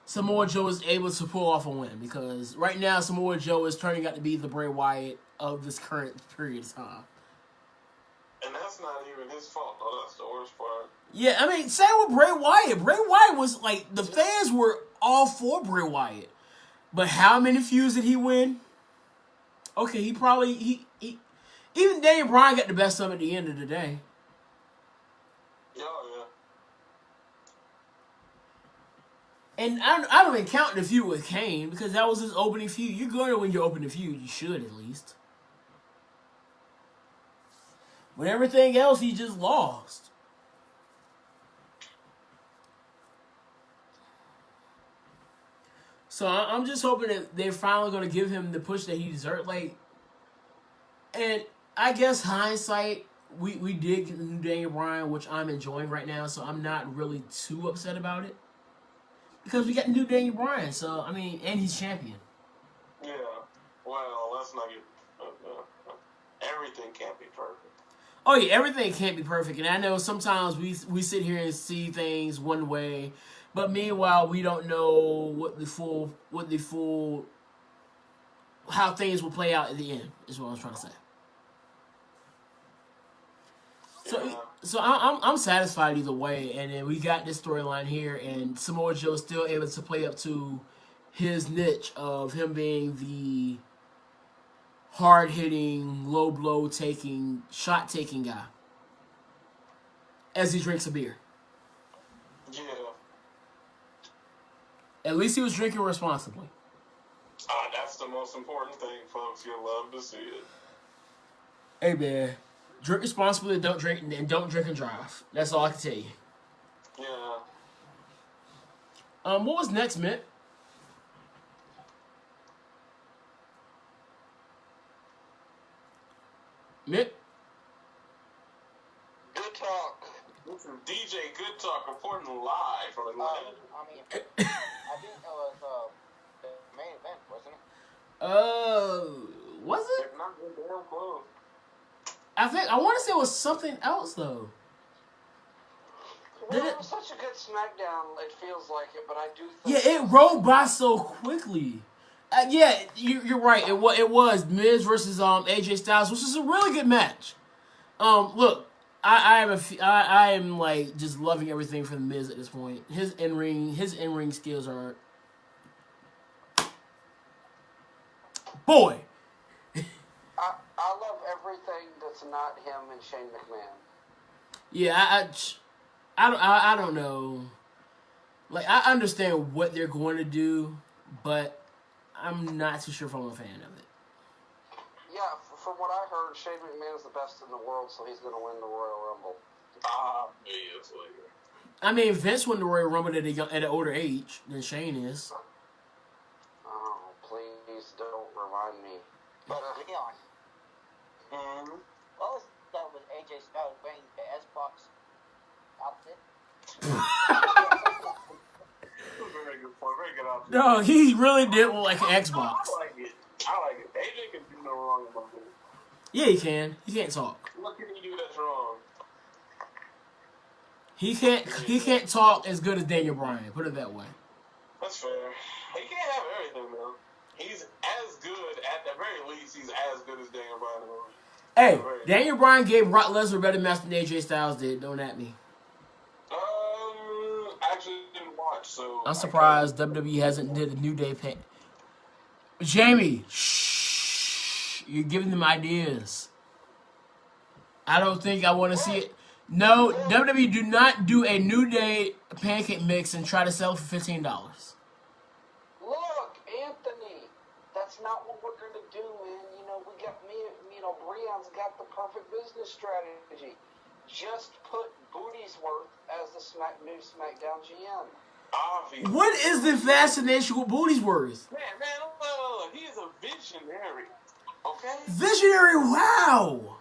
Samoa Joe is able to pull off a win because right now Samoa Joe is turning out to be the Bray Wyatt of this current period of time. And that's not even his fault, though. That's the worst part. Yeah, I mean, same with Bray Wyatt. Bray Wyatt was like, the fans were all for Bray Wyatt. But how many feuds did he win? Okay, he even Daniel Bryan got the best of him at the end of the day. Yeah. And I don't even count the feud with Kane because that was his opening feud. You're going to win your opening feud. You should at least. With everything else, he just lost. So I'm just hoping that they're finally going to give him the push that he deserved. Like, and I guess hindsight, we did get the new Daniel Bryan, which I'm enjoying right now. So I'm not really too upset about it. Because we got the new Daniel Bryan. So, I mean, and he's champion. Yeah. Well, let's not get... everything can't be perfect. Oh yeah, everything can't be perfect, and I know sometimes we sit here and see things one way, but meanwhile we don't know what the full how things will play out at the end. Is what I was trying to say. So I'm satisfied either way, and then we got this storyline here, and Samoa Joe is still able to play up to his niche of him being the hard-hitting, low blow taking, shot taking guy as he drinks a beer. Yeah. At least he was drinking responsibly. That's the most important thing, folks. You'll love to see it. Hey man, drink responsibly and don't drink and drive. That's all I can tell you. Yeah. What was next, Mitt? Mitt? Good talk. This is DJ Good Talk reporting live from Atlanta. I mean, I think it was the main event, wasn't it? Was it? If not, we're damn close. I want to say it was something else though. Well, it was such a good SmackDown. It feels like it, but I do Yeah, think... it rolled by so quickly. Yeah, you're right. It was Miz versus AJ Styles, which is a really good match. Look, I am like just loving everything from Miz at this point. His in ring skills are, boy. I love everything that's not him and Shane McMahon. Yeah, I don't know. Like I understand what they're going to do, but I'm not too sure if I'm a fan of it. Yeah, from what I heard, Shane McMahon is the best in the world, so he's going to win the Royal Rumble. Obviously. I mean, Vince won the Royal Rumble at an older age than Shane is. Oh, please don't remind me. But Leon, Mm-hmm. what was that with AJ Styles wearing the Xbox outfit? Very good point. Very good option. No, he really did look like an Xbox. I like it. AJ can do no wrong about it. Yeah, he can. He can't talk. What can he do that's wrong? He can't talk as good as Daniel Bryan. Put it that way. That's fair. He can't have everything, though. He's as good, at the very least, he's as good as Daniel Bryan. Hey, Daniel Bryan gave Brock Lesnar a better match than AJ Styles did. Don't at me. I actually didn't watch, so... I'm surprised WWE hasn't did a New Day pay. Jamie, shh. You're giving them ideas. I don't think I want to see it. No, WWE do not do a New Day pancake mix and try to sell it for $15. Look, Anthony, that's not what we're going to do, man. You know, we got me, Breon's got the perfect business strategy. Just put Booty'sworth as the new SmackDown GM. Obviously. What is the fascination with Booty'sworth? Man, he is a visionary. Okay? Visionary, wow.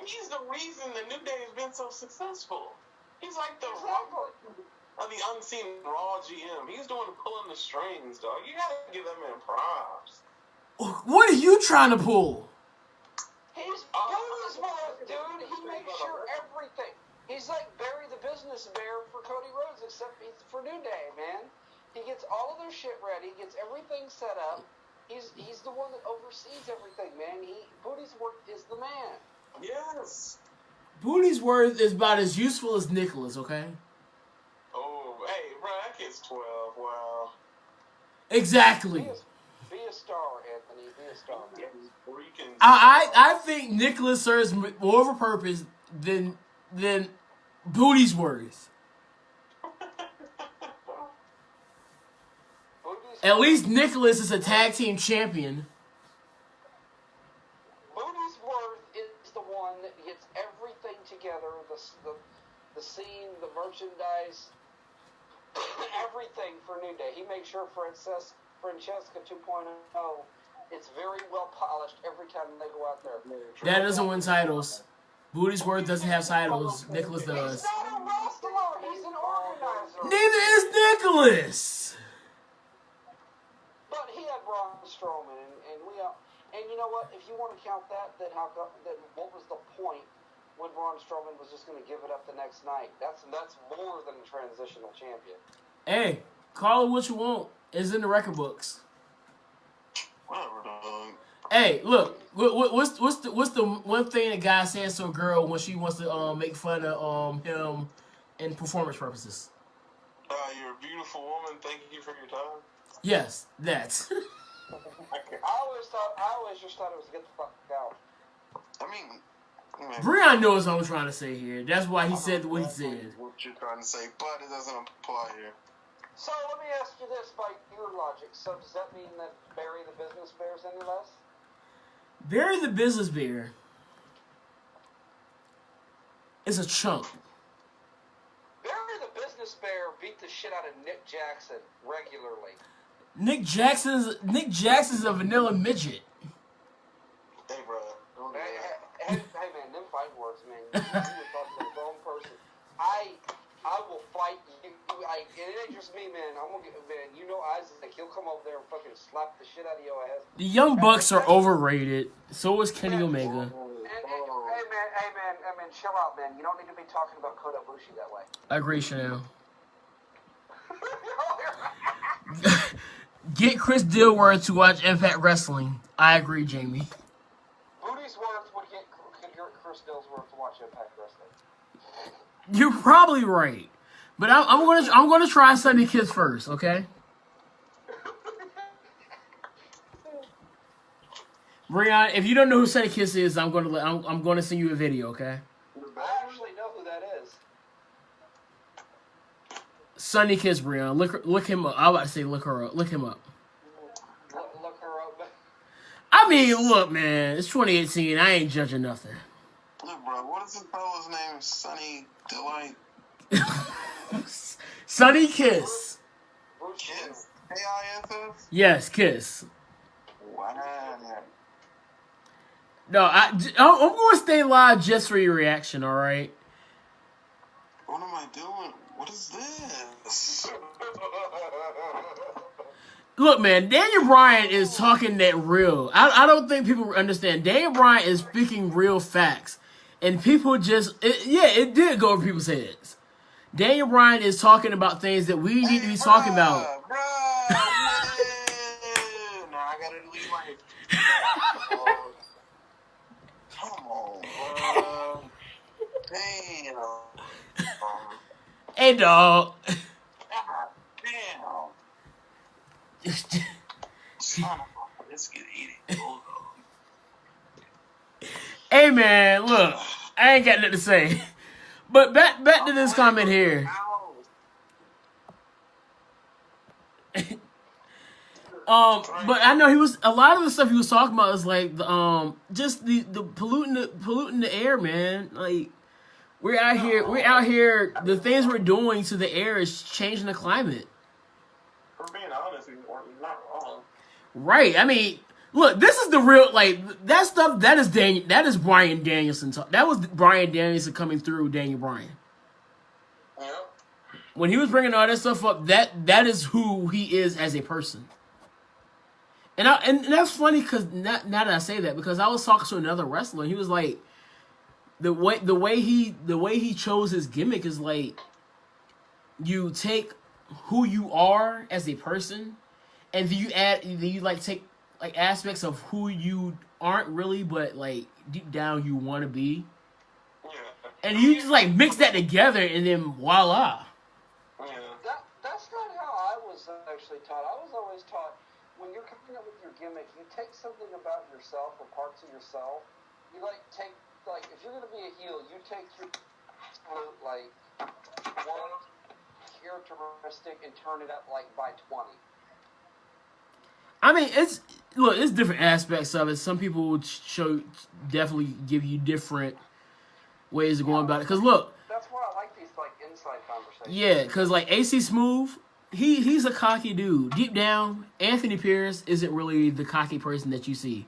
He's the reason the New Day has been so successful. He's like the unseen Raw GM. He's doing pulling the strings, dog. You gotta give that man props. What are you trying to pull? He's Booty'sworth, dude. He makes sure everything. He's like Barry the Business Bear for Cody Rhodes, except he's for New Day, man. He gets all of their shit ready, gets everything set up. He's the one that oversees everything, man. Booty'sworth is the man. Yes. Booty'sworth is about as useful as Nicholas, okay? Oh, hey, bro, that kid's 12. Wow. Exactly. Be a star, Anthony. Be a star. Yeah, he's freaking. I think Nicholas serves more of a purpose than Booty'sworth. At least Nicholas is a tag team champion. Booty's Worth is the one that gets everything together, the scene, the merchandise, everything for New Day. He makes sure Francesca 2.0, it's very well polished every time they go out there. That doesn't win titles. Booty's Worth doesn't have titles. Nicholas does. He's not a wrestler. He's an organizer. Neither is Nicholas. But he had Braun Strowman, and you know what? If you want to count that, then what was the point when Braun Strowman was just going to give it up the next night? That's more than a transitional champion. Hey, call it what you want. It's in the record books. Whatever, dog. Hey, look. What's the one thing a guy says to a girl when she wants to make fun of him in performance purposes? You're a beautiful woman. Thank you for your time. Yes, that. I always just thought it was get the fuck out. I mean, Breon knows what I'm trying to say here. That's why he said what he said. what you're trying to say, but it doesn't apply here. So let me ask you this by your logic. So does that mean that Barry the Business Bear is any less? Barry the Business Bear is a chump. Barry the Business Bear beat the shit out of Nick Jackson regularly. Nick Jackson's a vanilla midget. Hey, bro. Don't do that. Hey man, them fighting words, man. You were talking to the wrong person. I will fight you. It ain't just me, man. I'm gonna get, man. You know Isaac. He'll come over there and fucking slap the shit out of your ass. The Young Bucks are overrated. So is Kenny Omega. Hey man, chill out, man. You don't need to be talking about Kota Ibushi that way. I agree, Chanel. Get Chris Dilworth to watch Impact Wrestling. I agree, Jamie. Booty's Worth would get Chris Dillsworth to watch Impact Wrestling. You're probably right, but I'm gonna try Sunny Kiss first, okay? Breon, if you don't know who Sunny Kiss is, I'm gonna send you a video, okay? I actually know who that is. Sunny Kiss, Breon. Look him up. I was about to say look her up. Look him up. Look her up. I mean, look, man. It's 2018. I ain't judging nothing. Look, bro, what is this fella's name? Sunny Delight? Sunny Kiss. Kiss? K-I-S-S? Yes, Kiss. Wow. No, I'm going to stay live just for your reaction, all right? What am I doing? What is this? Look, man, Daniel Bryan is talking that real. I don't think people understand. Daniel Bryan is speaking real facts. And people just, it did go over people's heads. Daniel Bryan is talking about things that we need to be talking about. Bruh, nah, I gotta leave my... Come on, bro. Damn. Hey, dog. God damn. Son of a biscuit eating bulldog. Hey, man, look. I ain't got nothing to say. But back to this comment here. But I know a lot of the stuff he was talking about is like just the polluting the air, man. Like we're out here. The things we're doing to the air is changing the climate. For being honest, you're not wrong. Right. I mean, look, this is the real that stuff. That is Bryan Danielson. That was Bryan Danielson coming through Daniel Bryan. Yeah. When he was bringing all that stuff up, that is who he is as a person. And that's funny because now that I say that, because I was talking to another wrestler and he was like, the way he chose his gimmick is like, you take who you are as a person, and then you like take like aspects of who you aren't really, but like deep down you want to be, Yeah. and you just like mix that together, and then voila. Yeah. That's not how I was actually taught. I was always taught when you're coming up with your gimmick, you take something about yourself or parts of yourself. You if you're gonna be a heel, you take your absolute one characteristic and turn it up like by 20. I mean, it's different aspects of it. Some people would definitely give you different ways of going about it. Cause look, That's why I like these like inside conversations. yeah, cause like AC Smooth, he's a cocky dude. Deep down, Anthony Pierce isn't really the cocky person that you see.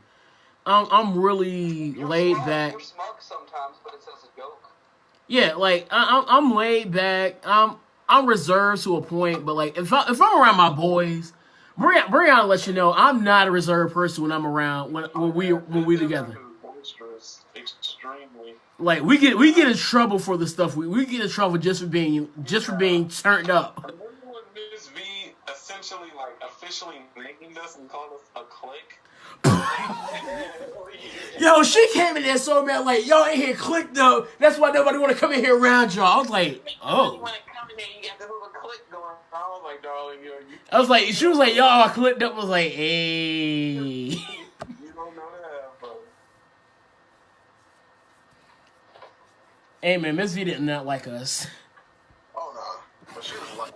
I'm really laid back. You're smug sometimes, but it's as a joke. Yeah, like I'm laid back. I'm reserved to a point, but like if I'm around my boys, Brianna let you know I'm not a reserved person when I'm around when we together. Boisterous, extremely. Like we get in trouble for the stuff we get in trouble just for being turned up. Remember when Miss V essentially officially named us and called us a clique? Yo, she came in there so mad, like, y'all ain't here click though. That's why nobody want to come in here around y'all. I was like, oh. You want to come in there, you got the little clique going. I was like, darling, you I was like, she was like, y'all I clicked up. I was like, hey. you don't know that, bro. Hey man, Miss V did not like us. Oh no, but she was like,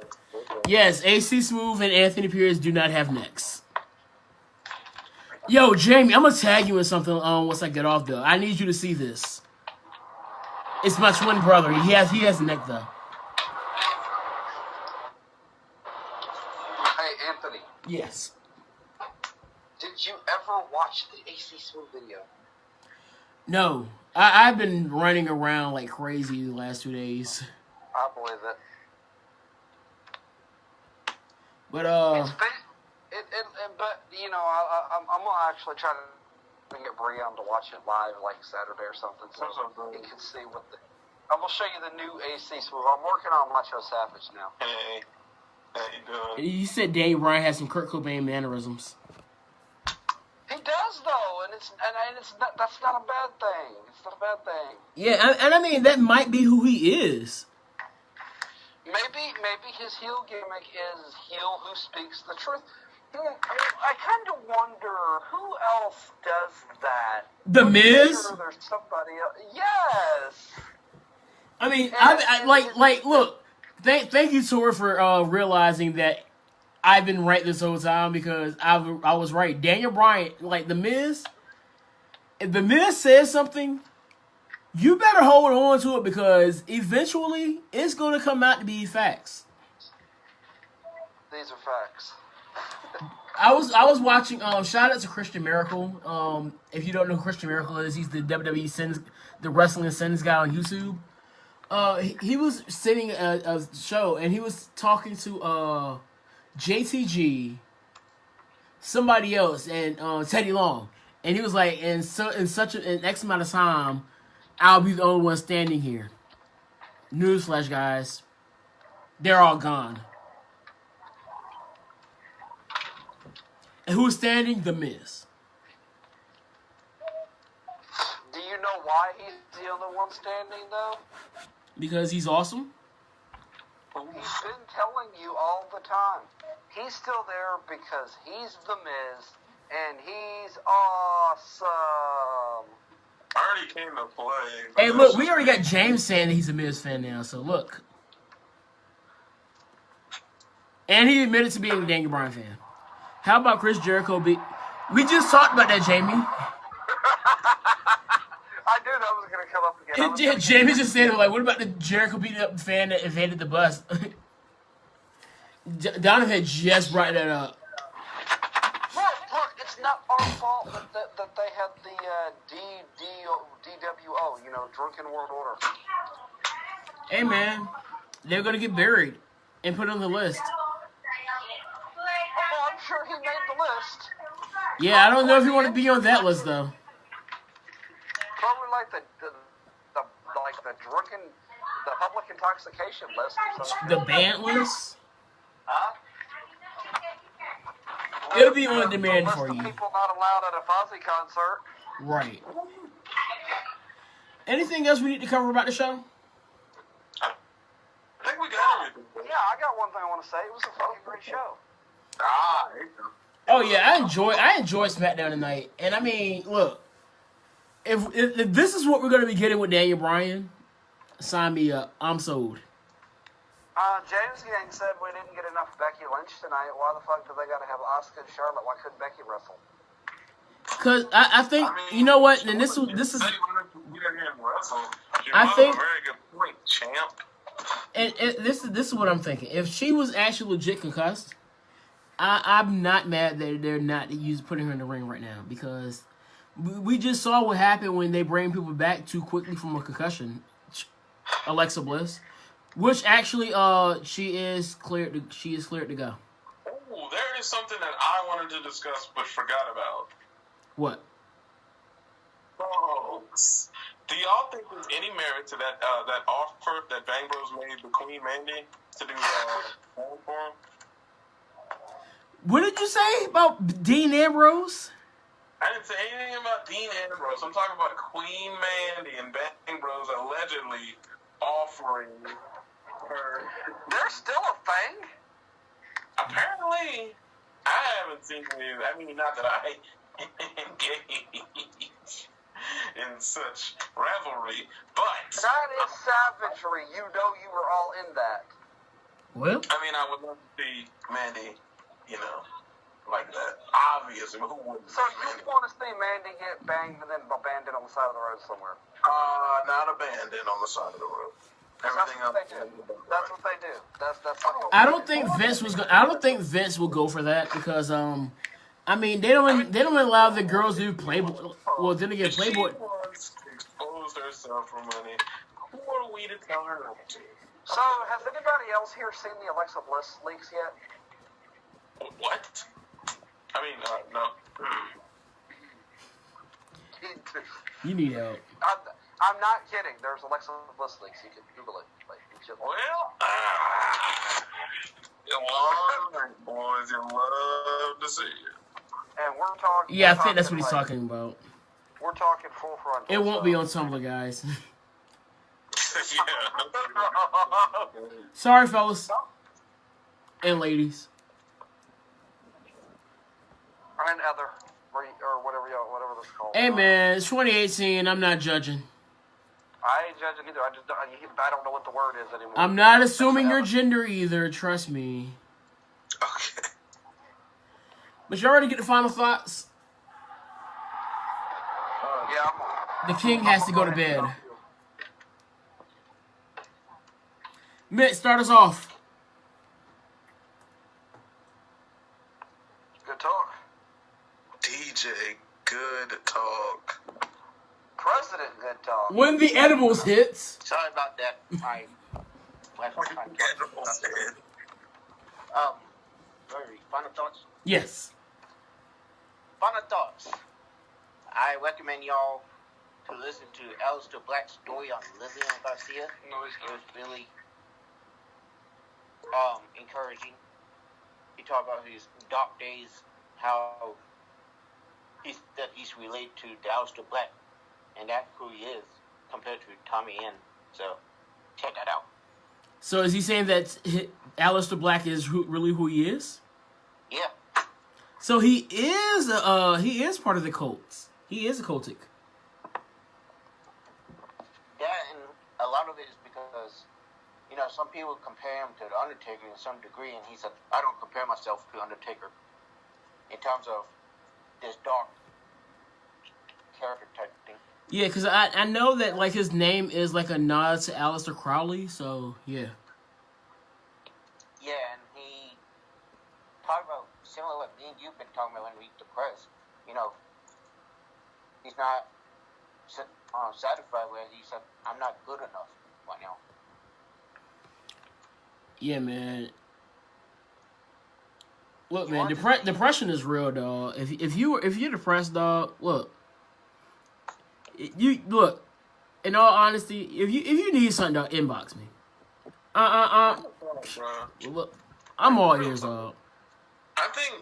Yes, AC Smooth and Anthony Pierce do not have necks. Yo, Jamie, I'm gonna tag you in something once I get off though. I need you to see this. It's my twin brother. He has a neck though. Hey, Anthony, Yes. did you ever watch the AC Smooth video? No. I've been running around like crazy the last 2 days. I believe it. But But you know, I'm gonna actually try to get Brian to watch it live, like Saturday or something, so he can see what the. I'm gonna show you the new AC Smooth. I'm working on Macho Savage now. hey, how you doing? you said Daniel Bryan has some Kurt Cobain mannerisms. He does though, and it's not, that's not a bad thing. It's not a bad thing. Yeah, and I mean that might be who he is. Maybe his heel gimmick is heel who speaks the truth. I kind of wonder who else does that. The I'm Miz? sure there's somebody else. Yes. I mean, I look. Thank you, Tori, for realizing that I've been right this whole time because I was right. Daniel Bryan, like the Miz. If the Miz says something, you better hold on to it because eventually it's going to come out to be facts. These are facts. I was watching. Shout out to Christian Miracle. If you don't know who Christian Miracle is, he's the WWE Sins, the Wrestling Sins guy on YouTube. He was sitting a show and he was talking to JTG, somebody else, and Teddy Long, and he was like, in such an X amount of time, I'll be the only one standing here. Newsflash, guys, they're all gone. And who's standing? The Miz. Do you know why he's the only one standing though? Because he's awesome. He's been telling you all the time. He's still there because he's the Miz and he's awesome. I already came to play. Hey, look, we already got James saying that he's a Miz fan now, so look. And he admitted to being a Daniel Bryan fan. How about Chris Jericho? We just talked about that, Jamie. I knew that was going to come up again. Jamie just said, like, what about the Jericho beating up fan that invaded the bus? Donovan just brought that up. Look, it's not our fault that they had the DWO, Drunken World Order. Hey, man, they're going to get buried and put on the list. Oh, I'm sure he made the list. Yeah, I don't know if you want to be on that list, though. Probably like the drunken, the public intoxication list. Or something. The band list? Huh? It'll be on demand list for of you. People not allowed at a Fozzy concert. Right. Anything else we need to cover about the show? I think we got everything. Yeah, I got one thing I want to say. It was a fucking great show. There you go. Oh yeah, I enjoy SmackDown tonight. And I mean, look, if this is what we're gonna be getting with Daniel Bryan, sign me up. I'm sold. James Gang said we didn't get enough Becky Lynch tonight. Why the fuck do they got to have Asuka and Charlotte? Why couldn't Becky wrestle? Cause I think you know what, and this is I think, very good point, champ. and this is what I'm thinking. If she was actually legit concussed, I'm not mad that they're not putting her in the ring right now because we just saw what happened when they bring people back too quickly from a concussion. Alexa Bliss, which actually she is cleared to go. Oh, there is something that I wanted to discuss but forgot about. What? Folks, do y'all think there's any merit to that that offer that Bang Bros made to Queen Mandy to do for him? What did you say about Dean Ambrose? I didn't say anything about Dean Ambrose. I'm talking about Queen Mandy and Bang Bros allegedly offering her. There's still a thing? Apparently, I haven't seen it. I mean, not that I engage in such revelry, but That is savagery. You know you were all in that. Well, I mean, I would love to see Mandy, like that. Obviously, but who wouldn't? So you want to see Mandy get banged and then abandoned on the side of the road somewhere? Not abandoned on the side of the road. Everything else. That's what they do. That's what I don't think Vince was. I don't think Vince will go for that because I mean they don't allow the girls to do Playboy. Well, then again, Playboy. She wants to expose herself for money. Who are we to tell her not to? So has anybody else here seen the Alexa Bliss leaks yet? What? I mean, no. You need help. I'm not kidding. There's Alexa Bliss leaks. You can Google it. Well, boys, you love to see it. And we're talking. Yeah, I think that's what he's talking about. We're talking full frontal. It won't be on Tumblr, guys. Yeah. Sorry, fellas and ladies. And other, or whatever this is called. Hey man, it's 2018. I'm not judging. I ain't judging either. I don't know what the word is anymore. I'm not assuming your gender either. Trust me. Okay. But you already get the final thoughts. Yeah. The king has to go to bed. Mitt, start us off. Good talk. DJ, good talk. President, good talk. When the edibles hits. Sorry about that. My last time. Sorry. Final thoughts. Yes. Final thoughts. I recommend y'all to listen to Aleister Black's story on Lillian Garcia. It was really encouraging. He talked about his dark days, how he's related to Aleister Black, and that's who he is compared to Tommy End. So check that out. So is he saying that Aleister Black is really who he is? Yeah. So he is part of the cults. He is a cultic. Yeah, and a lot of it is because, some people compare him to The Undertaker in some degree, and he said, I don't compare myself to Undertaker in terms of this dark character type thing. Yeah, because I know that, like, his name is, like, a nod to Aleister Crowley, so, yeah. Yeah, and he talked about, similar to what me and you've been talking about when we depressed, he's not satisfied with it. He said, I'm not good enough right now. Yeah, man. Look, man, depression is real, dog. If you're depressed, dog, look. Look. In all honesty, if you need something, dog, inbox me. Look, I'm all ears, dog. I think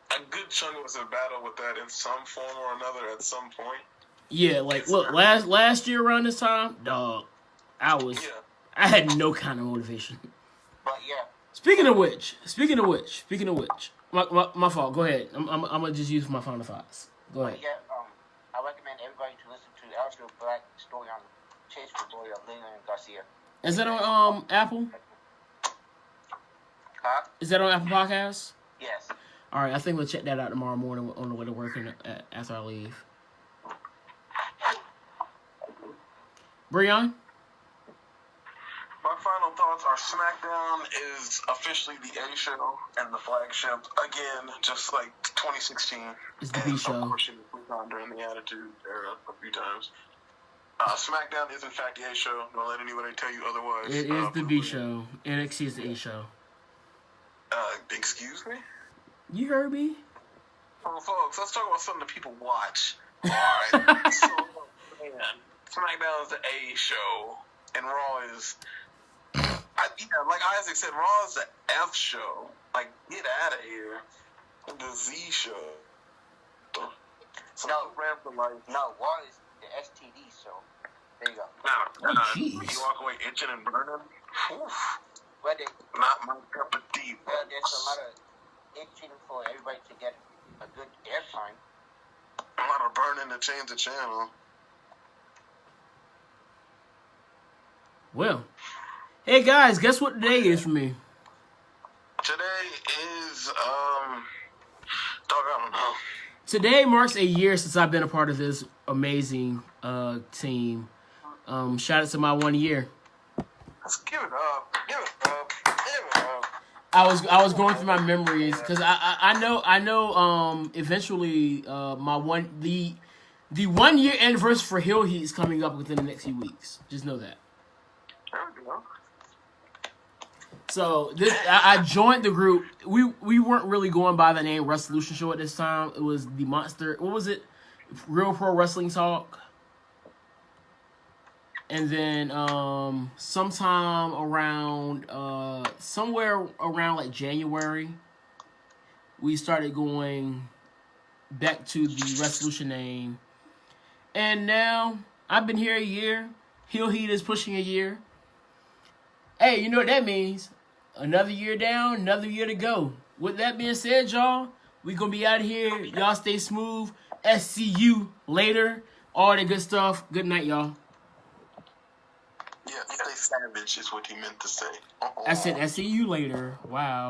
a good chunk of us have battled with that in some form or another at some point. Yeah, like look, last year around this time, dog, I had no kind of motivation. But yeah. Speaking of which, my fault. Go ahead. I'm gonna just use my final thoughts. Go ahead. Yeah, I recommend everybody to listen to Aleister Black's story on Chase for Glory of Lillian Garcia. Is that on Apple? Huh? Is that on Apple Podcasts? Yes. All right, I think we'll check that out tomorrow morning on the way to work after I leave. Breon? My final thoughts are SmackDown is officially the A show and the flagship again, just like 2016. It's the B And show. Of course, it was on during the Attitude Era a few times. SmackDown is in fact the A show. Don't let anybody tell you otherwise. It is the B show. NXT is the A show. Excuse me? You heard me? Well, folks, let's talk about something that people watch. Alright. So, man, SmackDown is the A show, and Raw is... like Isaac said, Raw is the F show. Like, get out of here. The Z show. So No. Raw Raw is the STD show. There you go. jeez. You walk away itching and burning? Oof. But Not my cup of tea. there's a lot of itching for everybody to get a good airtime. A lot of burning to change the channel. Well, hey guys, guess what today is for me? Today is, dog, I don't know. Today marks a year since I've been a part of this amazing team. Shout out to my 1 year. Let's give it up. Give it up. Give it up. I was going through my memories because I know eventually the 1 year anniversary for Hill Heat is coming up within the next few weeks. Just know that. There we go. So I joined the group. We weren't really going by the name Resolution Show at this time. It was the Monster. What was it? Real Pro Wrestling Talk. And then sometime around somewhere around like January, we started going back to the Resolution name. And now I've been here a year. Hill Heat is pushing a year. Hey, you know what that means? Another year down, another year to go. With that being said, y'all, we gonna be out of here. Y'all stay smooth. SCU later. All that good stuff. Good night, y'all. Yeah, stay savage is what he meant to say. I said SCU later. Wow.